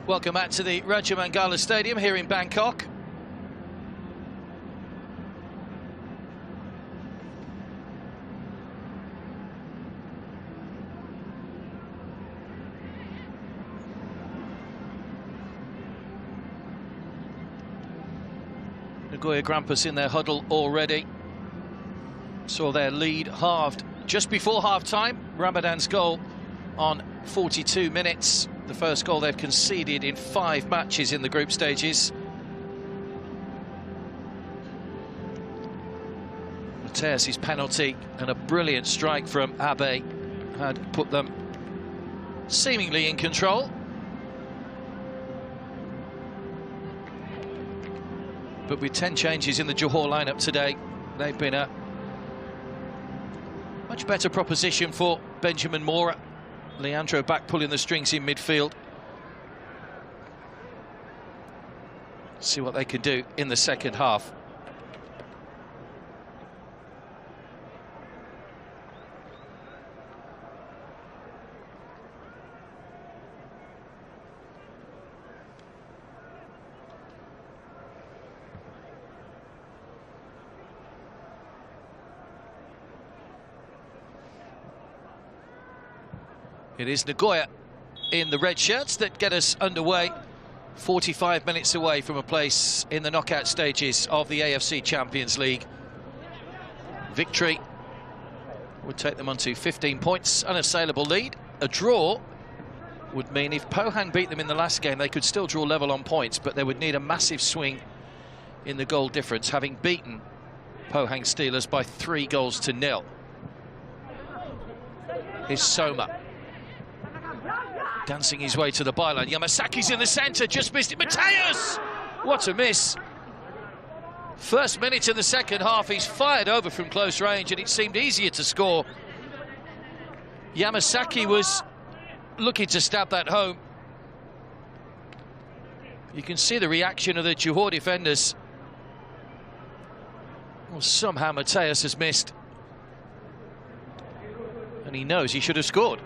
Welcome back to the Raja Mangala Stadium here in Bangkok. Nagoya Grampus in their huddle already. Saw their lead halved just before half-time. Ramadan's goal on 42 minutes. The first goal they've conceded in 5 matches in the group stages. Mateus' penalty and a brilliant strike from Abe had put them seemingly in control. But with 10 changes in the Johor lineup today, they've been a much better proposition for Benjamin Mora. Leandro back pulling the strings in midfield. See what they can do in the second half. It is Nagoya in the red shirts that get us underway. 45 minutes away from a place in the knockout stages of the AFC Champions League. Victory would take them on to 15 points, unassailable lead. A draw would mean if Pohang beat them in the last game, they could still draw level on points, but they would need a massive swing in the goal difference, having beaten Pohang Steelers by 3 goals to 0. Here's Soma. Dancing his way to the byline. Yamasaki's in the centre, just missed it. Mateus! What a miss. First minute in the second half, he's fired over from close range and it seemed easier to score. Yamasaki was looking to stab that home. You can see the reaction of the Johor defenders. Well, somehow Mateus has missed. And he knows he should have scored.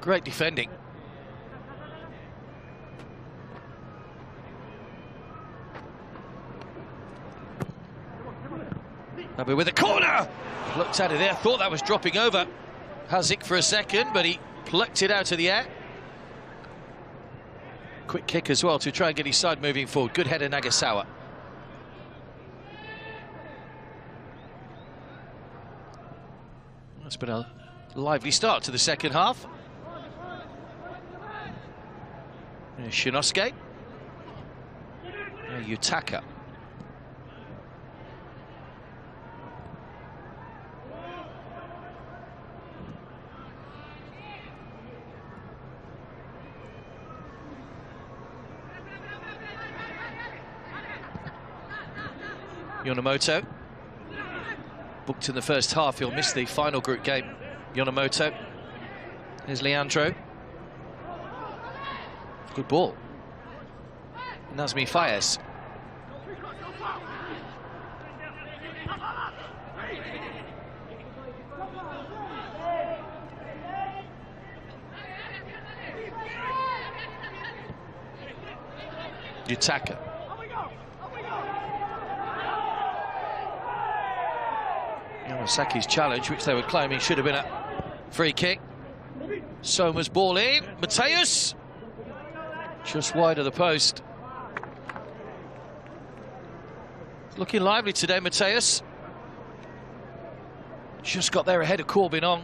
Great defending. Maybe with a corner! Looked at it there, thought that was dropping over Hazik for a second, but he plucked it out of the air. Quick kick as well to try and get his side moving forward. Good header, Nagasawa. It's been a lively start to the second half. Shinosuke. Yutaka. Yonemoto. Booked in the first half, he'll miss the final group game. Yonemoto. Here's Leandro. Good ball. Nazmi Fayez. Yutaka. Yamasaki's challenge, which they were claiming should have been a free kick. Soma's ball in. Mateus. Just wide of the post. Looking lively today, Mateus. Just got there ahead of Corbin on.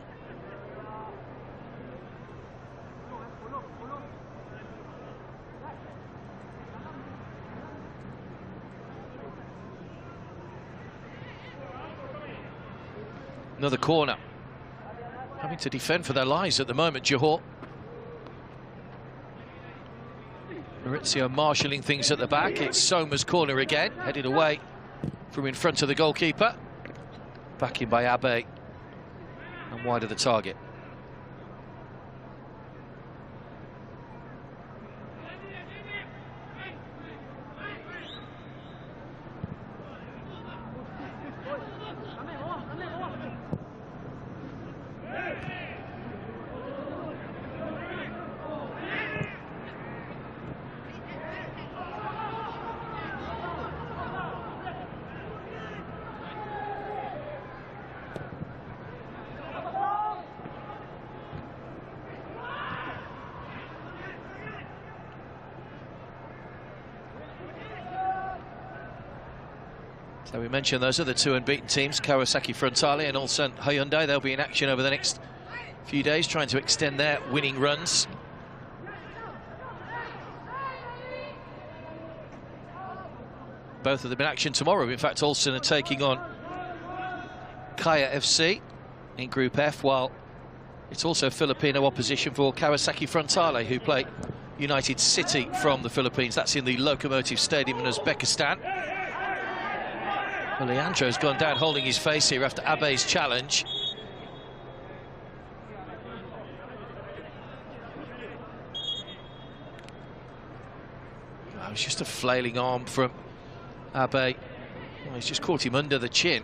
Another corner. Having to defend for their lives at the moment, Johor. Maurizio marshalling things at the back. It's Soma's corner again, headed away from in front of the goalkeeper. Back in by Abe and wide of the target. So we mentioned those are the two unbeaten teams, Kawasaki Frontale and Ulsan Hyundai. They'll be in action over the next few days, trying to extend their winning runs. Both of them in action tomorrow. In fact, Ulsan are taking on Kaya FC in Group F, while it's also Filipino opposition for Kawasaki Frontale, who play United City from the Philippines. That's in the Locomotive Stadium in Uzbekistan. Well, Leandro's gone down holding his face here after Abe's challenge. Oh, it's just a flailing arm from Abe. Oh, he's just caught him under the chin.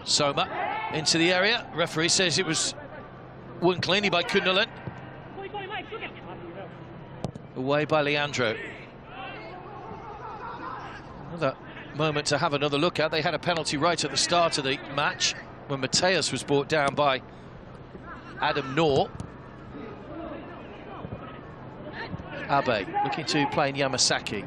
Soma into the area. Referee says it was won cleanly by Kundalan. Away by Leandro. Another moment to have another look at. They had a penalty right at the start of the match when Mateus was brought down by Adam Noor. Abe looking to play in Yamasaki.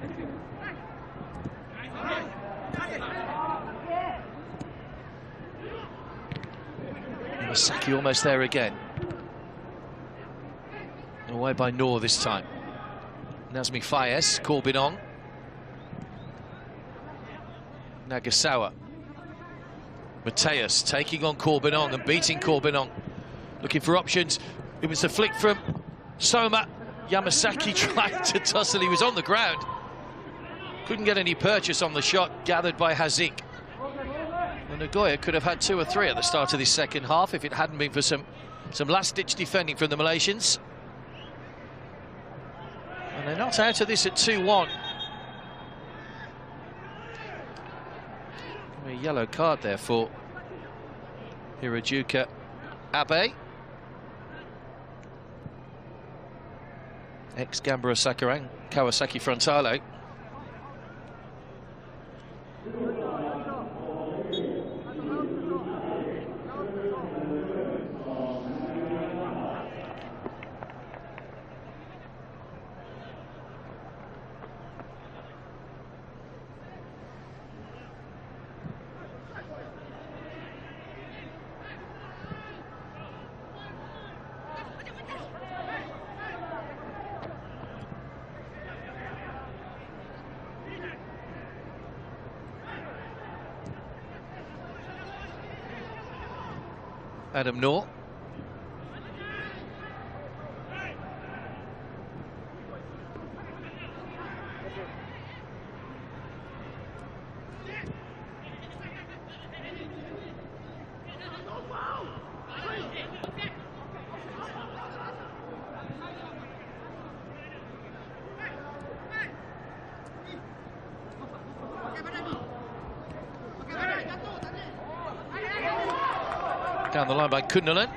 Yamasaki almost there again. Away by Noor this time. Nazmi Fayez, Corbinong. Nagasawa. Mateus taking on Corbinong and beating Corbinong. Looking for options. It was the flick from Soma. Yamasaki tried to tussle. He was on the ground. Couldn't get any purchase on the shot gathered by Hazik. Well, Nagoya could have had 2 or 3 at the start of this second half if it hadn't been for some last-ditch defending from the Malaysians. And they're not out of this at 2-1. A yellow card there for Hirajuka Abe. Ex-Gambara Sakurang, Kawasaki Frontale. Adam Noor. Down the line by Kundalan.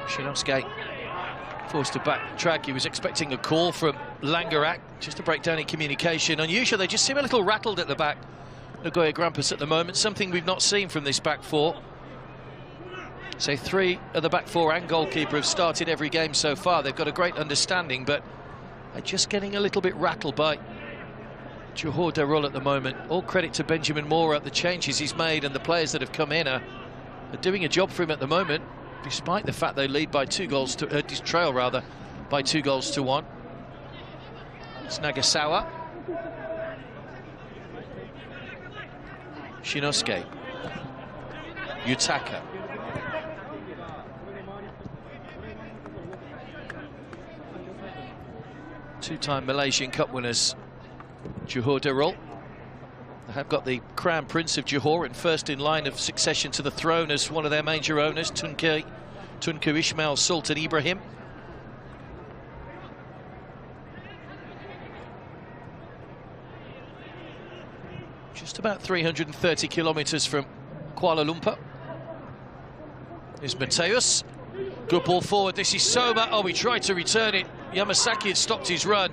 Shinosuke forced to backtrack. He was expecting a call from Langarak just to break down in communication. Unusual, they just seem a little rattled at the back. Nagoya Grampus at the moment, something we've not seen from this back four. So 3 of the back 4 and goalkeeper have started every game so far. They've got a great understanding, but they're just getting a little bit rattled by Johor Darul at the moment. All credit to Benjamin Moore at the changes he's made, and the players that have come in are doing a job for him at the moment, despite the fact they lead by 2 goals to trail rather by 2 goals to 1. It's Nagasawa. Shinosuke. Yutaka. Two-time Malaysian Cup winners, Johor Darul. They have got the Crown Prince of Johor and first in line of succession to the throne as one of their major owners, Tunku Ismail Sultan Ibrahim. Just about 330 kilometres from Kuala Lumpur. Here's Mateus. Good ball forward. This is Soma. Oh, he tried to return it. Yamasaki had stopped his run.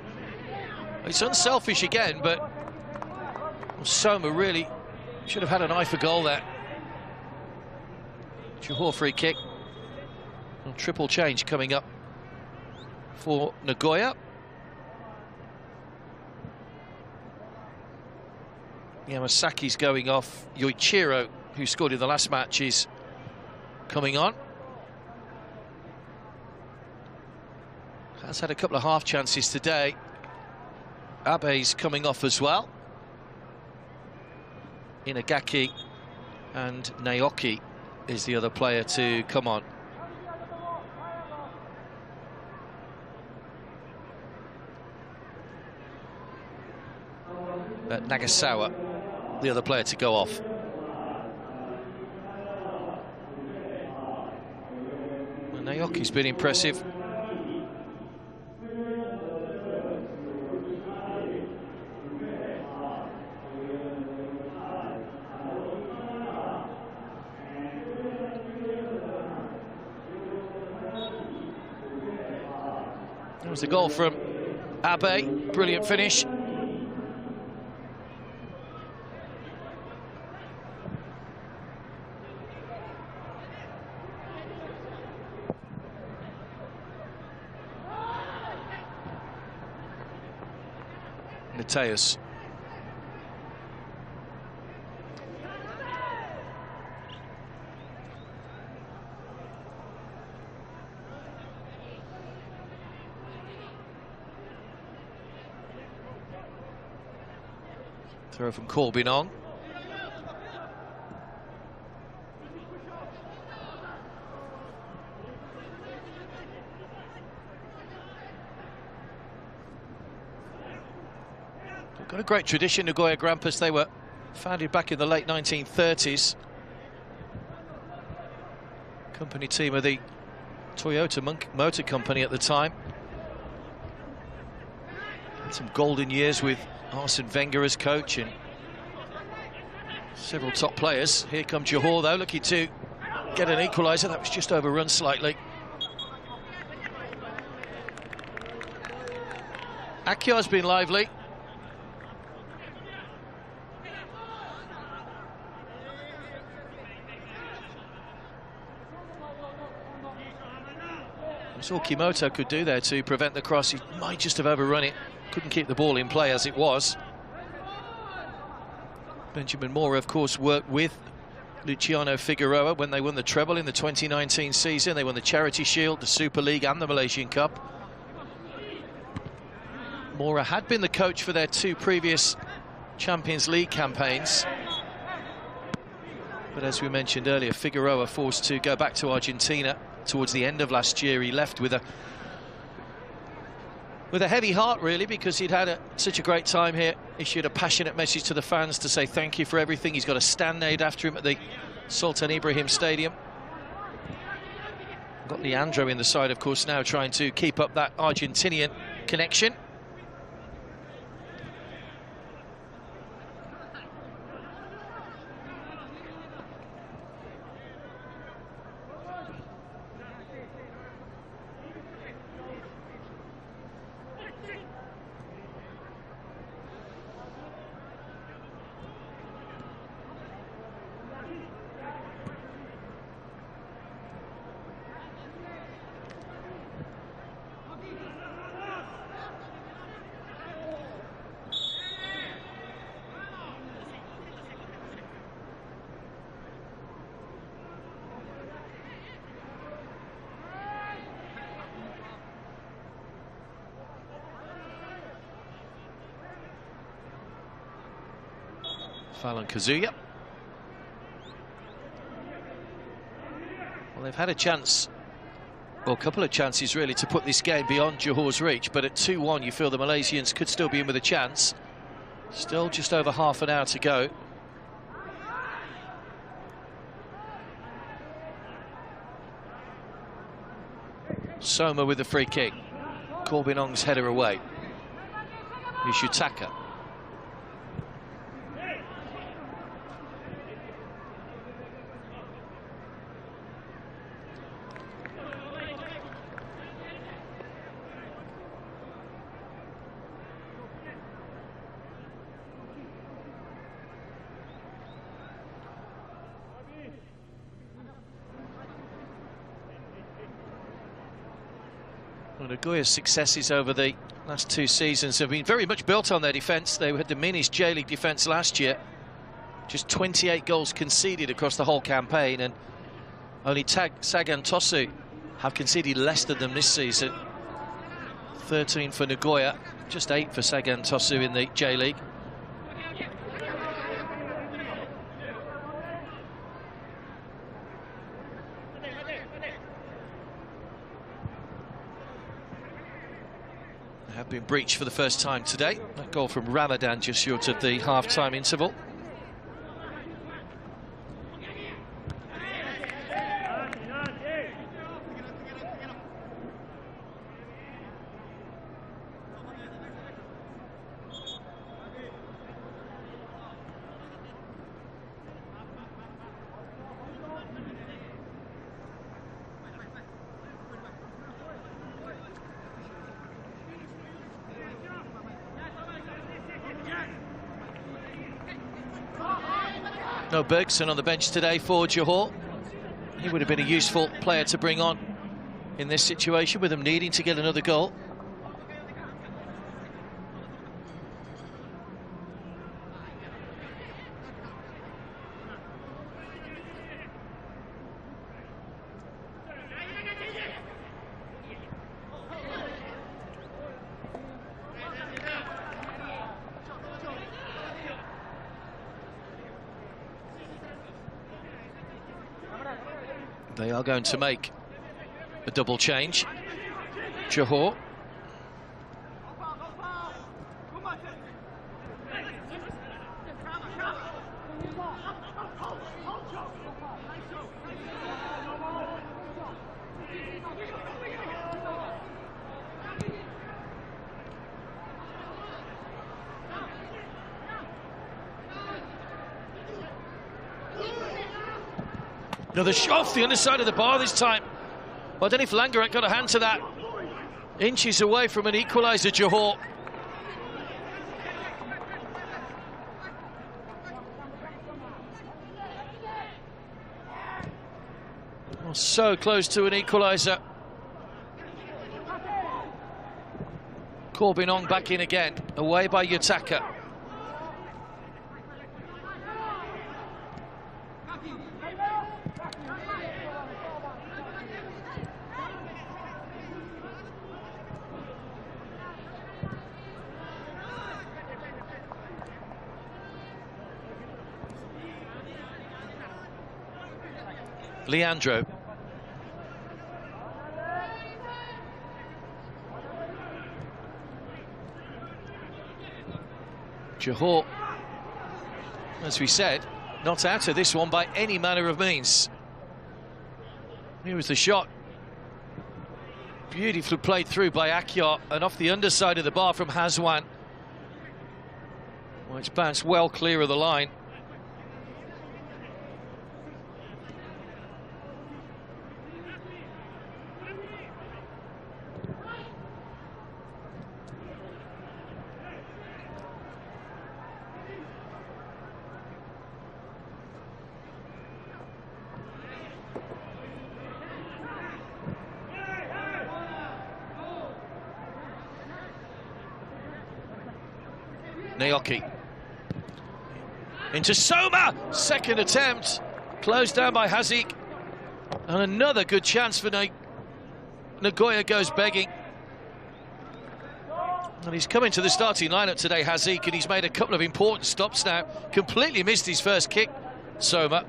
It's unselfish again, but Soma really should have had an eye for goal there. Johor free kick. And triple change coming up for Nagoya. Yamasaki's going off. Yoichiro, who scored in the last match, is coming on. Has had a couple of half chances today. Abe's coming off as well. Inagaki and Naoki is the other player to come on. Nagasawa, the other player to go off. Well, Naoki's been impressive. That was the goal from Abe, brilliant finish. Mateus. Throw from Corbinong. Got a great tradition, Nagoya Grampus. They were founded back in the late 1930s. Company team of the Toyota Motor Company at the time. Had some golden years with Arsene Wenger as coach and several top players. Here comes Johor though, looking to get an equalizer. That was just overrun slightly. Akyar's been lively. That's all Kimoto could do there to prevent the cross. He might just have overrun it. Couldn't keep the ball in play as it was. Benjamin Moore, of course, worked with Luciano Figueroa when they won the treble in the 2019 season. They won the Charity Shield, the Super League and the Malaysian Cup. Moore had been the coach for their two previous Champions League campaigns. But as we mentioned earlier, Figueroa forced to go back to Argentina towards the end of last year. He left with a heavy heart, really, because he'd had such a great time here. Issued a passionate message to the fans to say thank you for everything. He's got a stand named after him at the Sultan Ibrahim Stadium. Got Leandro in the side, of course, now trying to keep up that Argentinian connection. Fallon Kazuya. Well, they've had a chance, well, a couple of chances really, to put this game beyond Johor's reach, but at 2-1 you feel the Malaysians could still be in with a chance. Still just over half an hour to go. Soma with the free kick. Corbinong's header away. Nishutaka. Well, Nagoya's successes over the last 2 seasons have been very much built on their defence. They had diminished J-League defence last year. Just 28 goals conceded across the whole campaign, and only Sagan Tosu have conceded less than them this season. 13 for Nagoya, just 8 for Sagan Tosu in the J-League. Have been breached for the first time today. That goal from Ramadan just short of the half-time interval. No Bergson on the bench today for Johor. He would have been a useful player to bring on in this situation, with them needing to get another goal. They are going to make a double change. Johor. Another shot off the underside of the bar this time. Well, I don't know if Langerak got a hand to that. Inches away from an equalizer, Johor. Oh, so close to an equalizer. Corbinong back in again, away by Yutaka. Leandro. Johor, as we said, not out of this one by any manner of means. Here was the shot. Beautifully played through by Akyar and off the underside of the bar from Hazwan. Well, it's bounced well clear of the line. Naoki into Soma, second attempt, closed down by Haziq, and another good chance for Nagoya goes begging. And he's come into the starting lineup today, Haziq, and he's made a couple of important stops now. Completely missed his first kick, Soma.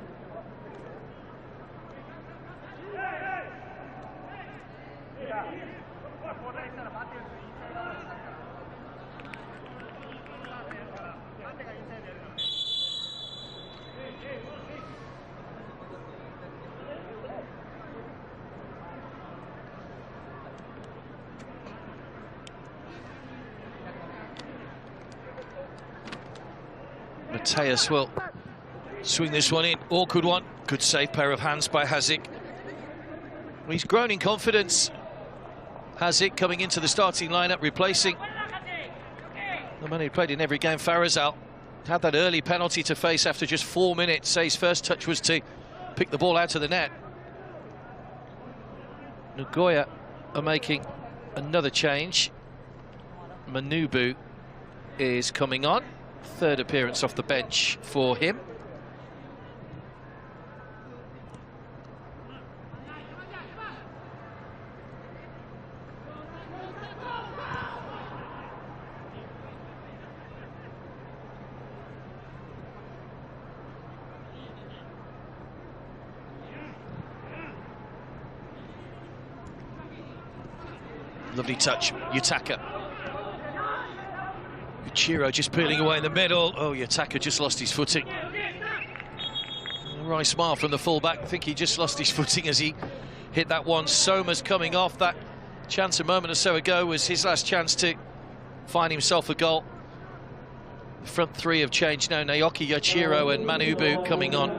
Mateus will swing this one in. Awkward one. Good safe pair of hands by Haziq. He's grown in confidence. Haziq coming into the starting lineup, replacing the man who played in every game, Farazal. Had that early penalty to face after just 4 minutes. So his first touch was to pick the ball out of the net. Nagoya are making another change. Manubu is coming on. Third appearance off the bench for him. Lovely touch, Yutaka. Chiro just peeling away in the middle. Oh, Yutaka just lost his footing. A wry smile from the fullback. I think he just lost his footing as he hit that one. Soma's coming off. That chance a moment or so ago was his last chance to find himself a goal. The front three have changed now. Naoki, Yoichiro and Manubu coming on.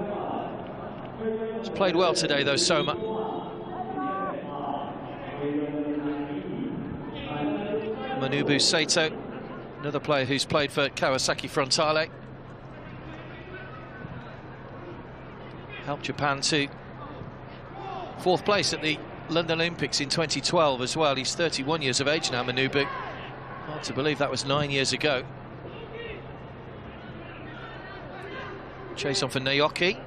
He's played well today though, Soma. Manubu Sato, another player who's played for Kawasaki Frontale. Helped Japan to fourth place at the London Olympics in 2012 as well. He's 31 years of age now, Manubu. Hard to believe that was 9 years ago. Chase on for Naoki.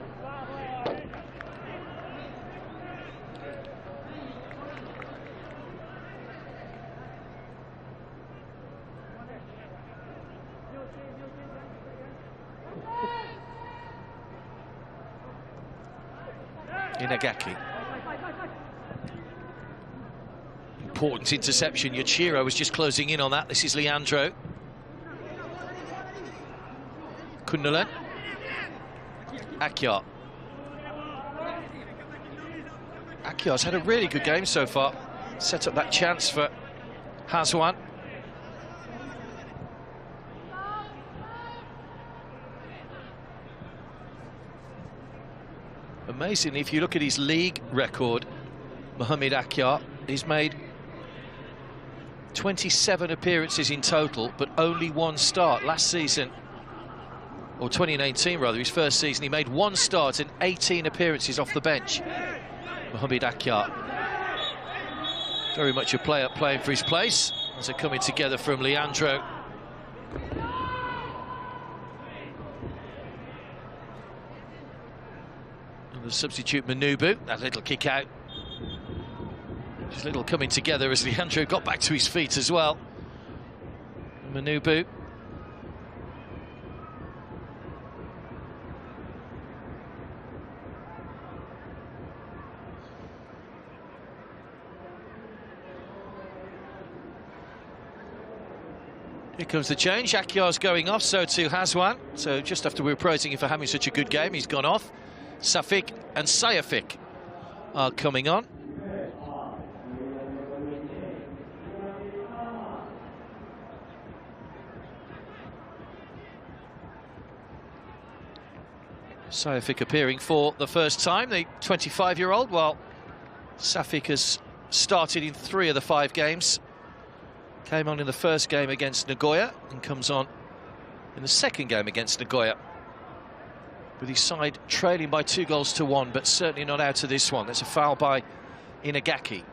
Inagaki. Important interception. Yoichiro was just closing in on that. This is Leandro. Kundalan. Akyar. Akyar's had a really good game so far. Set up that chance for Hazwan. Amazingly, if you look at his league record, Mohamed Akyar, he's made 27 appearances in total, but only one start. Last season, or 2019 rather, his first season, he made one start and 18 appearances off the bench. Mohamed Akyar. Very much a player playing for his place. As they're coming together from Leandro. The substitute Manubu, that little kick out. Just a little coming together as Leandro got back to his feet as well. Manubu. Here comes the change. Akyar's going off, so too Hazwan. So just after we were praising him for having such a good game, he's gone off. Safik and Sayafik are coming on. Sayafik appearing for the first time, the 25-year-old, while Safik has started in 3 of the 5 games. Came on in the first game against Nagoya and comes on in the second game against Nagoya. With his side trailing by 2-1, but certainly not out of this one. There's a foul by Inagaki.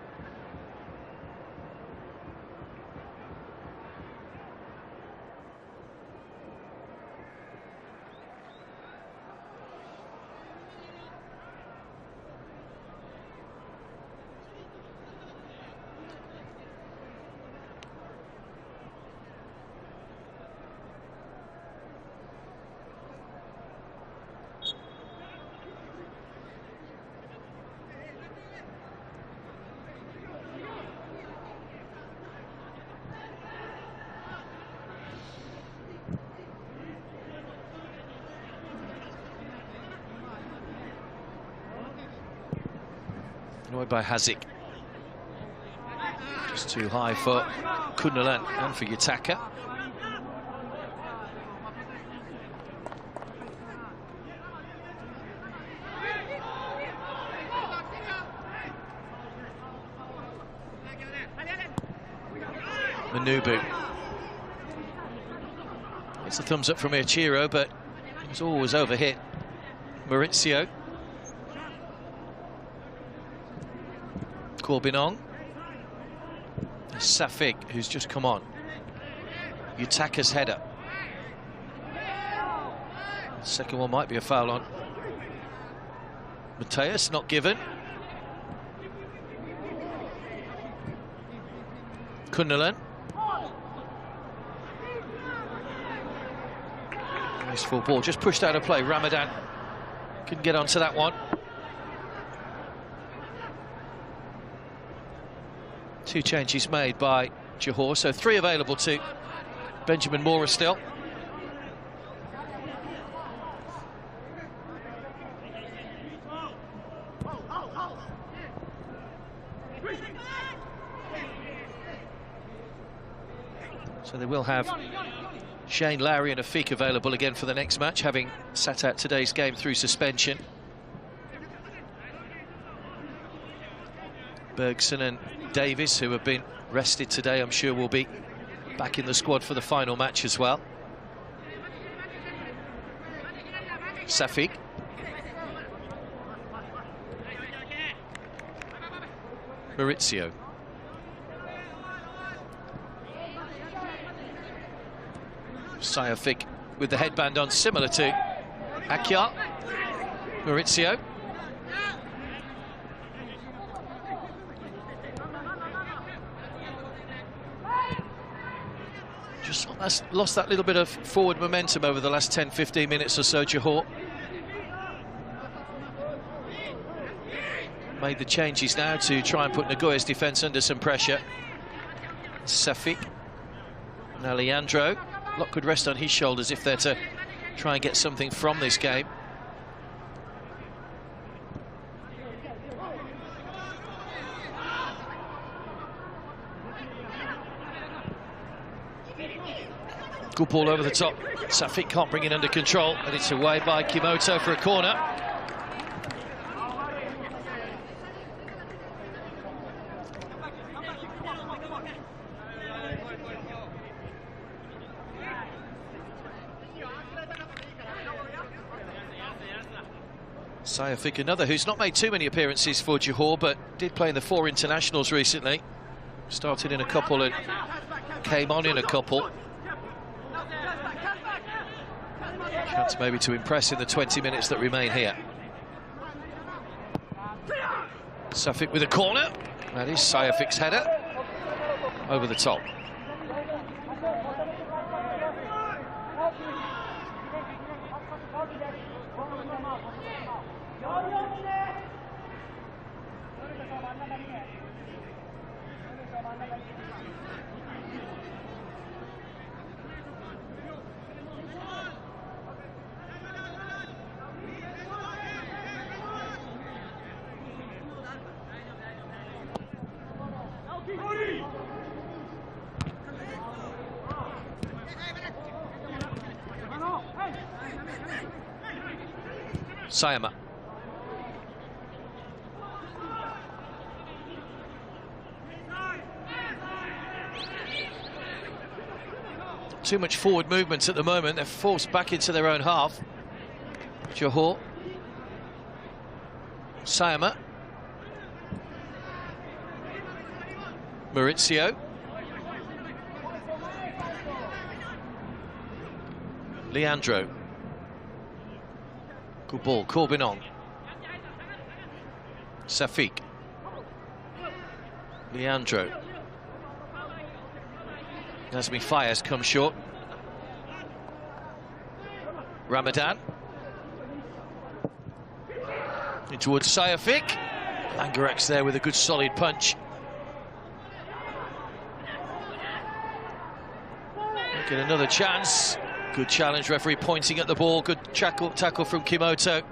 Annoyed by Hazik. Just too high for Kundalan and for Yutaka. Manubu. It's a thumbs up from Yoichiro, but it was always overhit. Maurizio. Corbinong. Safik, who's just come on. Yutaka's header. Second one might be a foul on Mateus, not given. Kunnalan. Nice full ball, just pushed out of play. Ramadan couldn't get onto that one. Two changes made by Johor, so 3 available to Benjamin Moura still. So they will have Shane Lowry and Afik available again for the next match, having sat out today's game through suspension. Bergson and Davies, who have been rested today, I'm sure will be back in the squad for the final match as well. Safik. Maurizio. Safik with the headband on, similar to Akyar. Maurizio. Just lost that little bit of forward momentum over the last 10-15 minutes or so, Johor. Made the changes now to try and put Nagoya's defence under some pressure. Safik. Now Leandro. A lot could rest on his shoulders if they're to try and get something from this game. Good ball over the top. Safik can't bring it under control, and it's away by Kimoto for a corner. Safik, another who's not made too many appearances for Johor, but did play in the 4 internationals recently. Started in a couple and came on in a couple. Chance maybe to impress in the 20 minutes that remain here. Safik with a corner. That is Safik's header. Over the top. Sayama. Too much forward movement at the moment. They're forced back into their own half. Johor. Sayama. Maurizio. Leandro. Good ball, Corbin on. Safik. Leandro. Nazmi Fayez comes short. Ramadan. In towards Safik. Langarak's there with a good solid punch. Get another chance. Good challenge, referee pointing at the ball. Good tackle from Kimoto.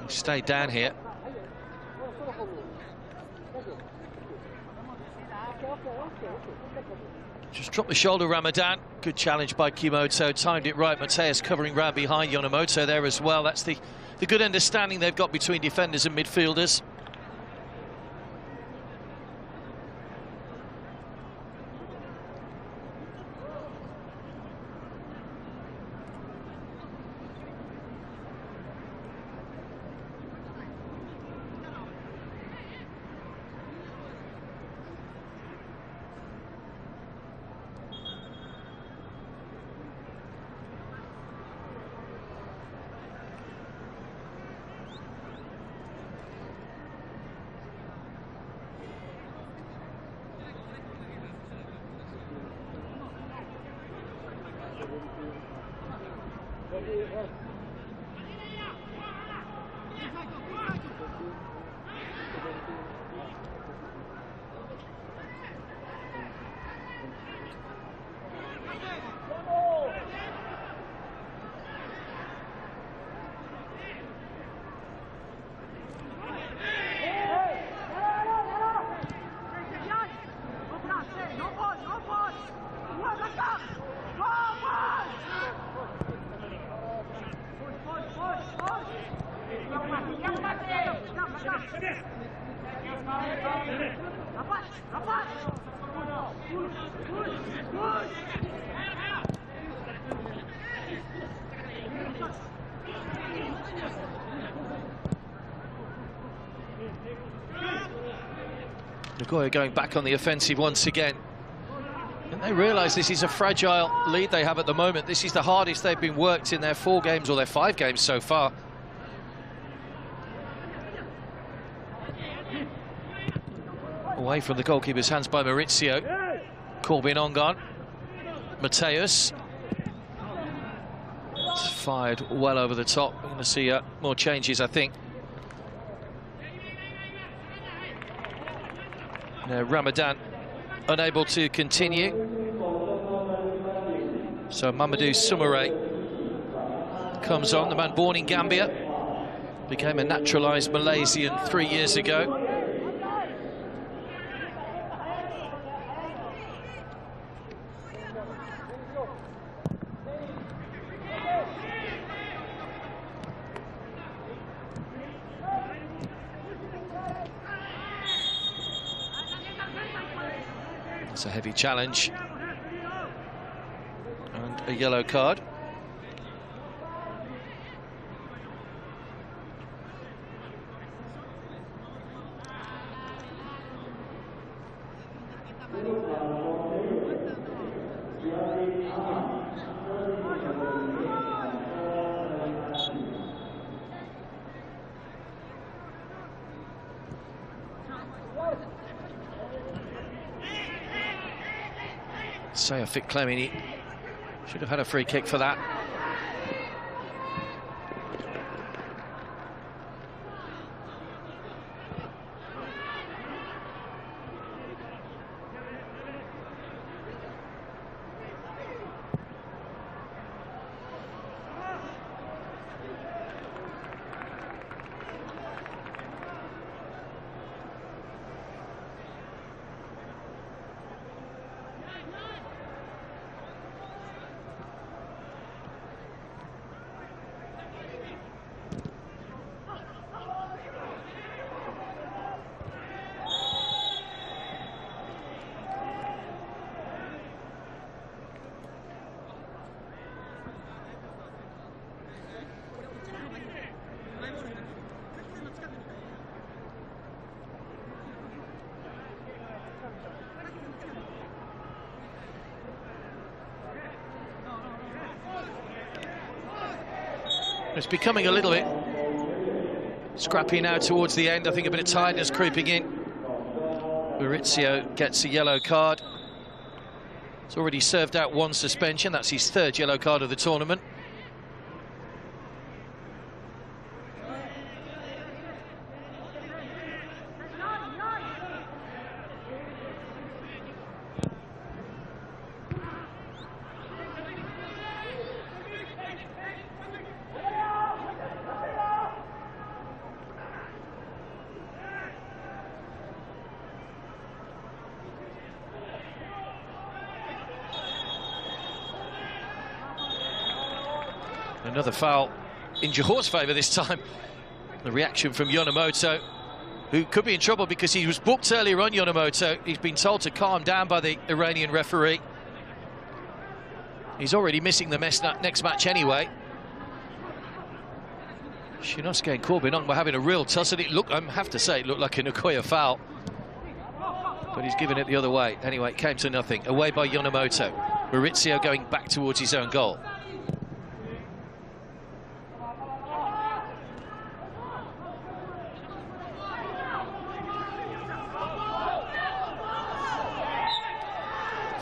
Stay down here. Just dropped the shoulder, Ramadan. Good challenge by Kimoto, timed it right. Mateus covering round behind Yonemoto there as well. That's the good understanding they've got between defenders and midfielders. Nagoya going back on the offensive once again. And they realise this is a fragile lead they have at the moment. This is the hardest they've been worked in their 4 games or their 5 games so far. Away from the goalkeeper's hands by Maurizio. Corbin Ongan. Mateus. It's fired well over the top. We're going to see more changes, I think. Ramadan unable to continue. So Mamadou Soumaré comes on, the man born in Gambia. Became a naturalised Malaysian 3 years ago. It's a heavy challenge and a yellow card. Sayafik Clemini should have had a free kick for that. It's becoming a little bit scrappy now towards the end. I think a bit of tiredness creeping in. Maurizio gets a yellow card. He's already served out 1 suspension. That's his 3rd yellow card of the tournament. Another foul in Johor's favour this time. The reaction from Yonemoto, who could be in trouble because he was booked earlier on. Yonemoto, he's been told to calm down by the Iranian referee. He's already missing the next match anyway. Shinosuke and Corbinong were having a real tussle. I have to say, it looked like a Nagoya foul. But he's given it the other way. Anyway, it came to nothing. Away by Yonemoto. Maurizio going back towards his own goal.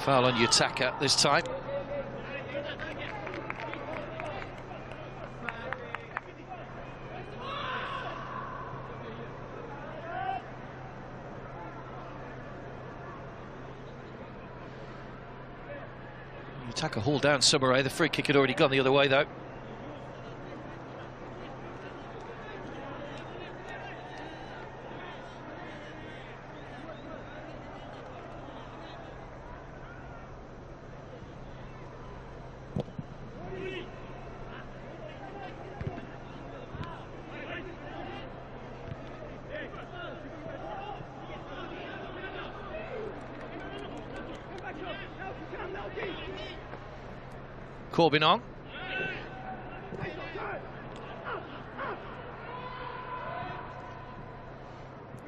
Foul on Yutaka this time. Yutaka hauled down Sumare. The free kick had already gone the other way though. Corbinong.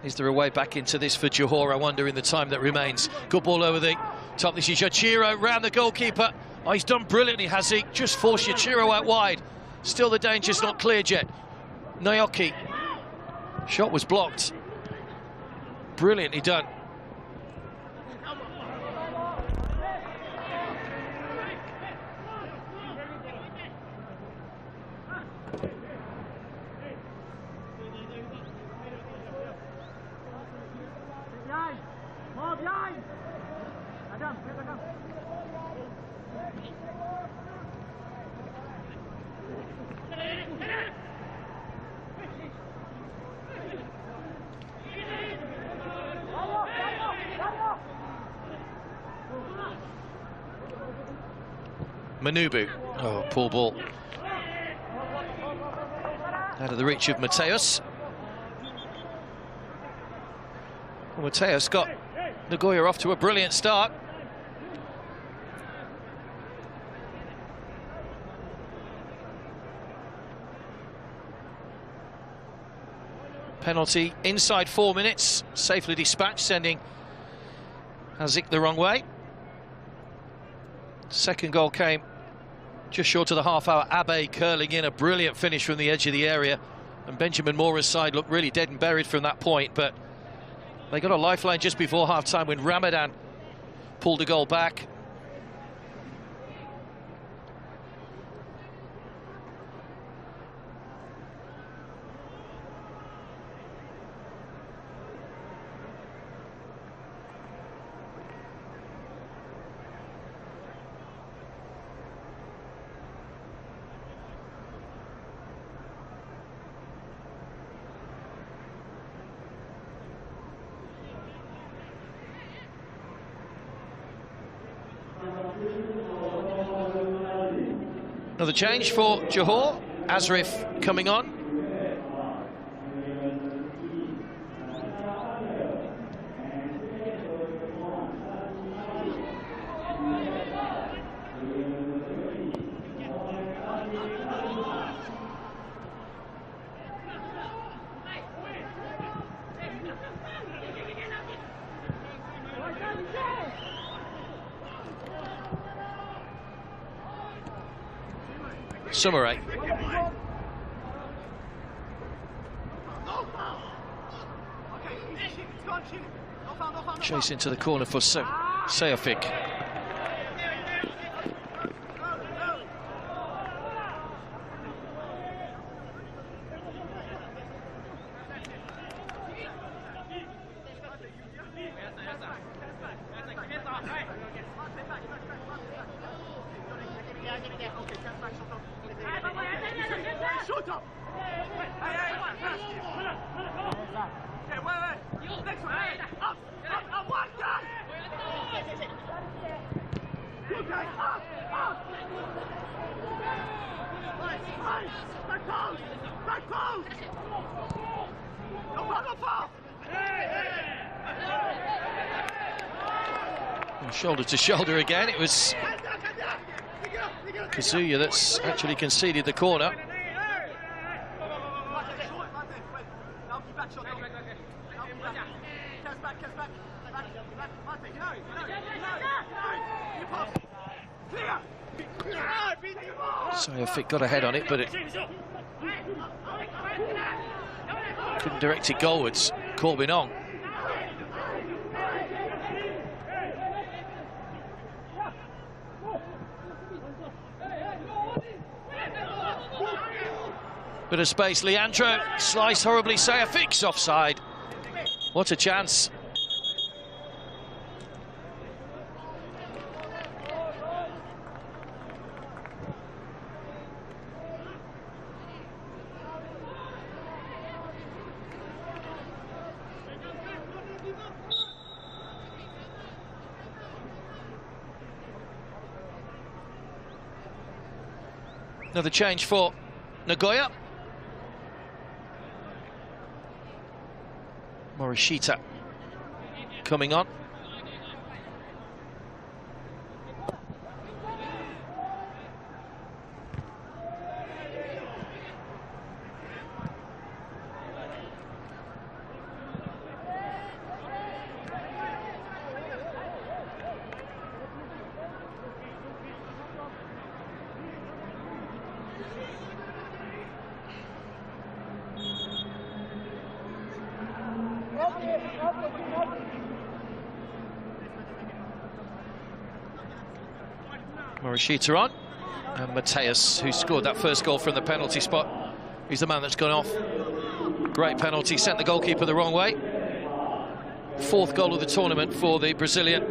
Is there a way back into this for Johor, I wonder, in the time that remains? Good ball over the top. This is Yoshiro round the goalkeeper. Oh, he's done brilliantly, has he? Just forced Yoshiro out wide. Still the danger's not cleared yet. Naoki. Shot was blocked. Brilliantly done. Manubu. Oh, poor ball. Out of the reach of Mateus. Well, Mateus got Nagoya off to a brilliant start. Penalty inside 4 minutes. Safely dispatched, sending Hazik the wrong way. Second goal came just short of the half-hour. Abe curling in, a brilliant finish from the edge of the area. And Benjamin Mora's side looked really dead and buried from that point, but they got a lifeline just before half-time when Ramadan pulled a goal back. Another change for Johor. Asrif coming on. Sumare. Chase into the corner for Seofic. Shoulder to shoulder again. It was Kazuya that's actually conceded the corner. So if it got a head on it, but it couldn't direct it goalwards. Corbin on. Bit of space, Leandro, slice horribly, Sayafix offside. What a chance. Another change for Nagoya. Morishita coming on. Morishita on, and Mateus, who scored that first goal from the penalty spot, he's the man that's gone off. Great penalty, sent the goalkeeper the wrong way. Fourth goal of the tournament for the Brazilian.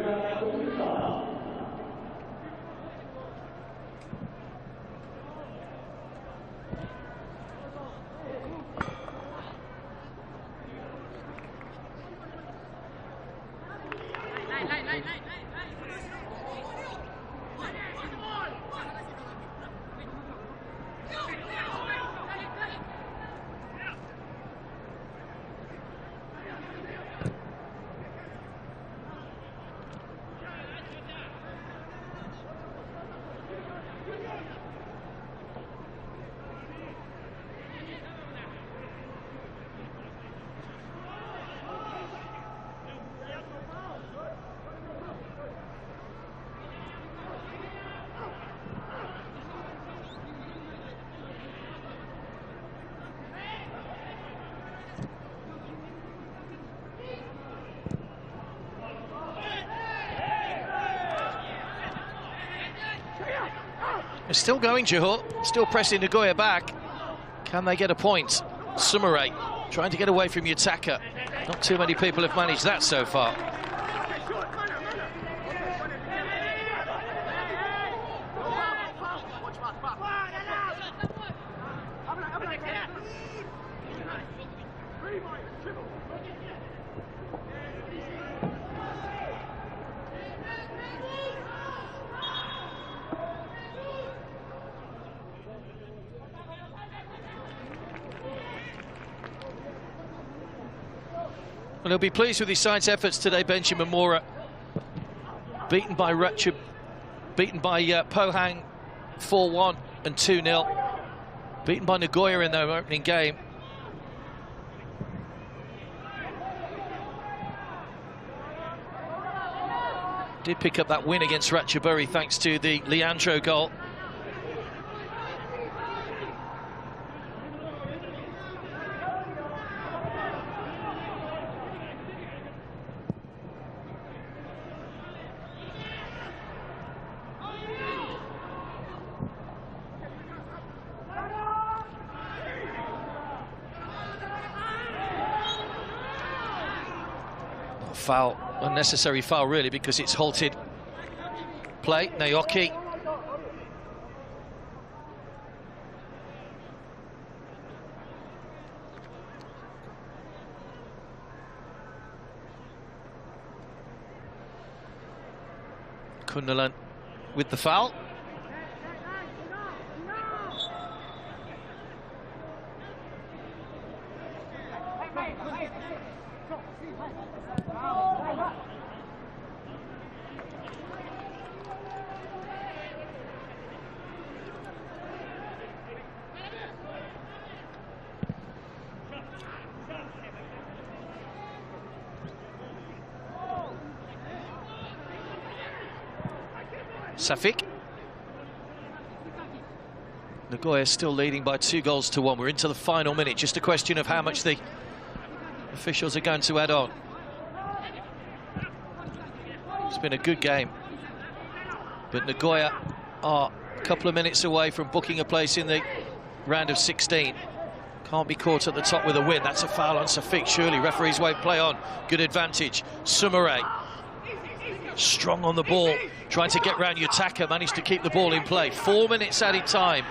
It's still going, Johor, still pressing Nagoya back. Can they get a point? Sumare trying to get away from Yutaka. Not too many people have managed that so far. Well, he'll be pleased with his side's efforts today, Benjamin Mora. Beaten by Pohang 4-1 and 2-0. Beaten by Nagoya in their opening game. Did pick up that win against Ratchaburi thanks to the Leandro goal. Foul, unnecessary foul really, because it's halted play. Naoki. Kundalan with the foul. Safik. Nagoya still leading by 2-1. We're into the final minute. Just a question of how much the officials are going to add on. It's been a good game, but Nagoya are a couple of minutes away from booking a place in the round of 16. Can't be caught at the top with a win. That's a foul on Safik, surely. Referees won't play on. Good advantage. Sumare, strong on the ball, trying to get round Yutaka, managed to keep the ball in play. 4 minutes added time.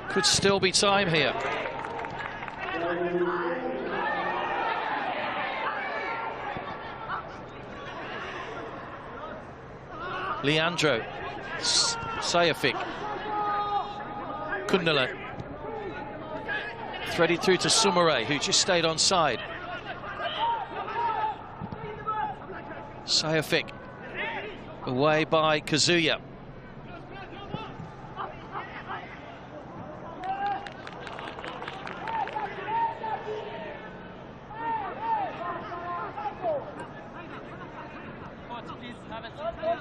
Could still be time here. Leandro, Sayafik, Kundalan, threaded through to Sumare, who just stayed on side. Sayafik, away by Kazuya.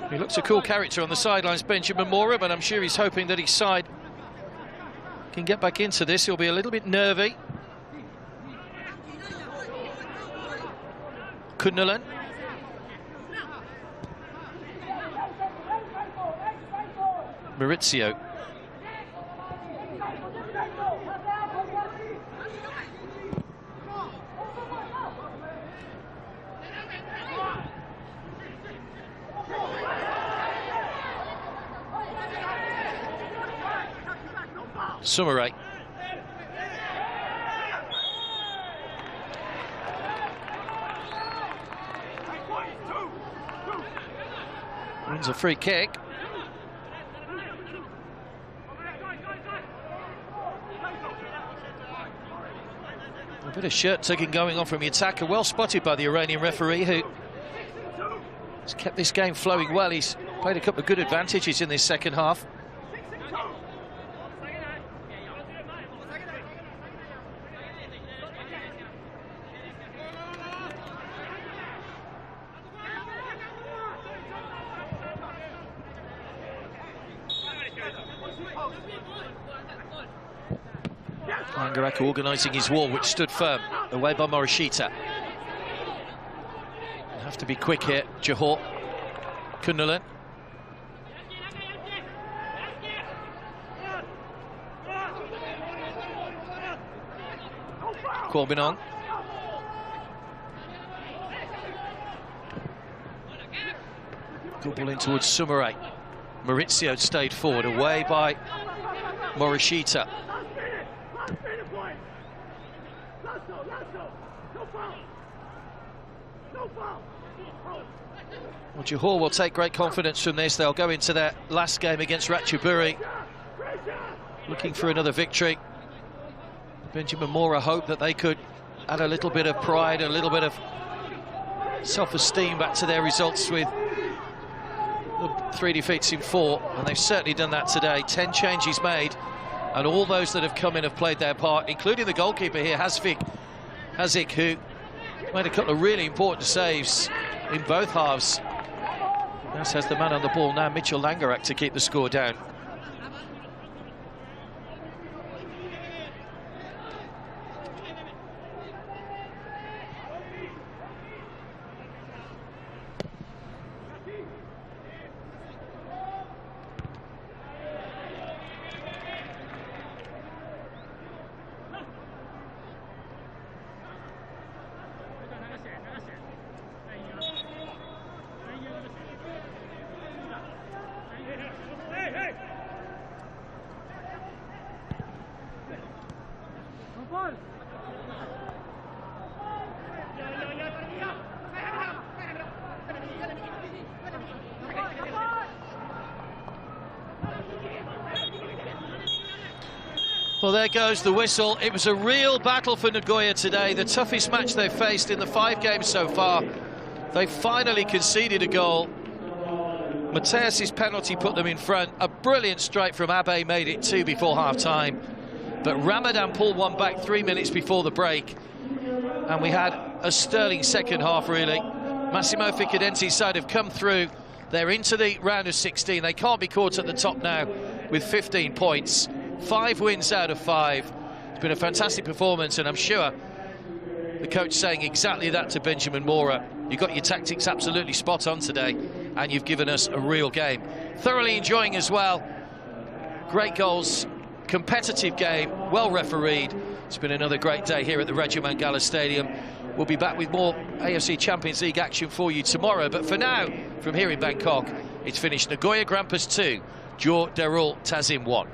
He looks a cool character on the sidelines, Benjamin Mora, but I'm sure he's hoping that his side can get back into this. He'll be a little bit nervy. Kundalan. Maurizio. Sumare. Wins a free kick. A bit of shirt tugging going on from the attacker. Well spotted by the Iranian referee, who has kept this game flowing well. He's played a couple of good advantages in this second half. Langaraku organising his wall, which stood firm, away by Morishita. Have to be quick here, Johor. Kundalan. Corbinong. Good ball in towards Sumare. Maurizio stayed forward, away by Morishita. Well, Johor will take great confidence from this. They'll go into their last game against Ratchaburi looking for another victory. Benjamin Mora hoped that they could add a little bit of pride, a little bit of self-esteem back to their results with the 3 defeats in 4, and they've certainly done that today. 10 changes made, and all those that have come in have played their part, including the goalkeeper here, Hazik, who made a couple of really important saves in both halves. As has the man on the ball now, Mitchell Langerak, to keep the score down. Well, there goes the whistle. It was a real battle for Nagoya today, the toughest match they've faced in the 5 games so far. They finally conceded a goal. Mateus's penalty put them in front. A brilliant strike from Abe made it 2 before half-time. But Ramadan pulled one back 3 minutes before the break. And we had a sterling second half, really. Massimo Ficcadente's side have come through. They're into the round of 16. They can't be caught at the top now with 15 points. 5 wins out of 5. It's been a fantastic performance, and I'm sure the coach saying exactly that to Benjamin Mora. You got your tactics absolutely spot on today, and you've given us a real game. Thoroughly enjoying as well. Great goals, competitive game, well refereed. It's been another great day here at the Raja Mangala Stadium. We'll be back with more AFC Champions League action for you tomorrow. But for now, from here in Bangkok, it's finished. Nagoya Grampus 2, Johor Darul Tazim 1.